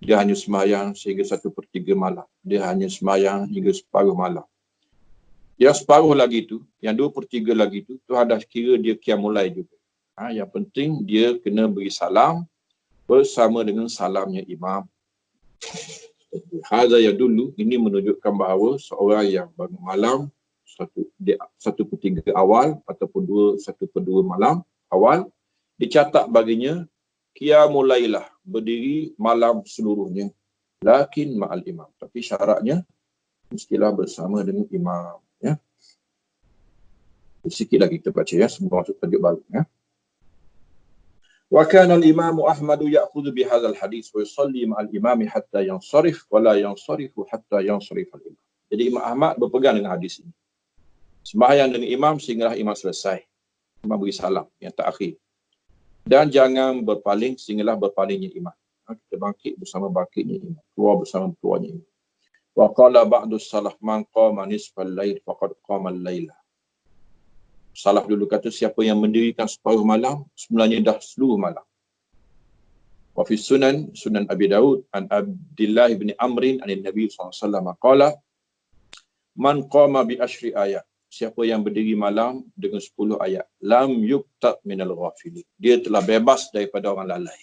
dia hanya sembahyang sehingga 1/3 malam. Dia hanya sembahyang hingga separuh malam. Yang separuh lagi tu, yang 2/3 lagi tu, tu ada kira dia qiyamulai juga. Yang penting dia kena beri salam bersama dengan salamnya imam. Hadza yadullu, ini menunjukkan bahawa seorang yang bangun malam 1/3 awal ataupun 1/2 malam awal dicatat baginya qiyamul lailah, berdiri malam seluruhnya, lakin ma'al imam, tapi syaratnya mestilah bersama dengan imam. Sikit lagi kita baca sebelum masuk tajuk baru. Wa kana al-imam Ahmad ya'khudhu bi hadzal hadis wa yusalli ma'al imam hatta yansarif wa la yansarifu hatta yansarif al-imam. Jadi Imam Ahmad berpegang dengan hadis ini. Sembahyang dengan imam sehinggalah imam selesai. Imam beri salam yang terakhir. Dan jangan berpaling sehinggalah berpalingnya imam. Kita bangkit bersama bangkitnya imam, keluar bersama keluarnya imam. Wa qala ba'du salaf man qama nisfal lail faqad qama al-laila. Salaf dulu kata siapa yang mendirikan separuh malam sebenarnya dah seluruh malam. Wa fi sunan Abi Daud an Abdullah bin Amrin an Nabi SAW qala man qama bi ashri ayat, siapa yang berdiri malam dengan 10 ayat, lam yuktab minal ghafilin, dia telah bebas daripada orang lalai.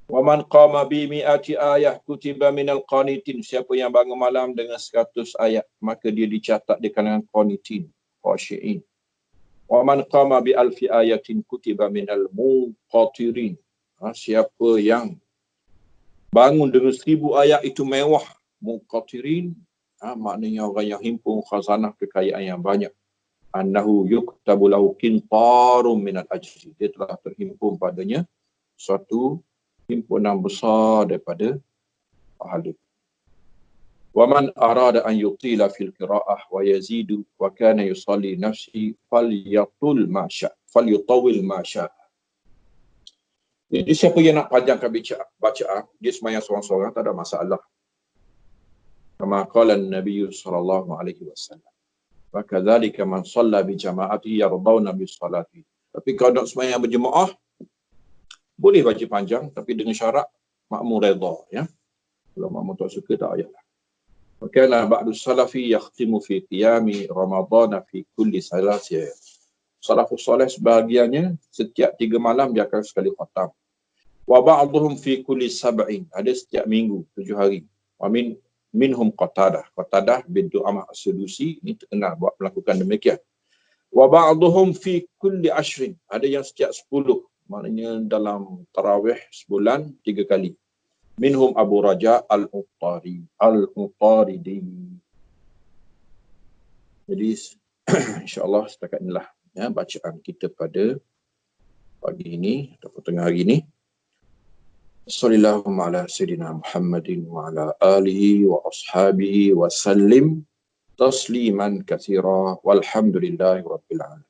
Wa man qama bi mi'ati ayah kutiba minal qanitin, siapa yang bangun malam dengan 100 ayat, maka dia dicatat di kalangan qanitin, khashi'in. Wa man qama bi alfi ayatin kutiba minal munqatirin, siapa yang bangun dengan 1000 ayat itu mewah, munqatirin, maknanya orang yang himpun khazanah kekayaan yang banyak. Annahu yuktabu lahu qintarun minal ajri, dia telah terhimpun padanya suatu himpunan besar daripada pahala. Wa man arada an yutila fil qira'ah wa yazidu wa kana yusalli nafsi falyutawil ma sya. Jadi siapa yang nak panjangkan bacaan, dia sembahyang seorang-seorang tak ada masalah. Kama qala Nabi sallallahu alaihi wasallam. Wa kadzalika man shalla bi jama'ati yardawna bis salati. Tapi kalau nak sembahyang berjemaah boleh baca panjang tapi dengan syarat makmum redha, ya. Kalau makmum tak suka tak payahlah. Wakana ba'du salafi yakhtimu fi qiyami Ramadan fi kulli salati. Salafus salih sebahagiannya setiap 3 malam dia akan sekali khatam. Wa ba'dhum fi kulli sab'in, ada setiap minggu 7 hari. Wa minhum Qatadah bin Du'amah As-Sudusi, ini terkenal buat melakukan demikian. Wa ba'dhum fi kulli ashrin, ada yang setiap 10, maknanya dalam tarawih sebulan 3 kali. Minhum Abu Raja Al-Utaridi. Jadi insya-Allah setakat inilah, ya, bacaan kita pada pagi ini atau tengah hari ini. Sallallahu ala sayyidina Muhammadin wa ala alihi wa ashabihi wa sallim tasliman katsira walhamdulillahi rabbil alamin.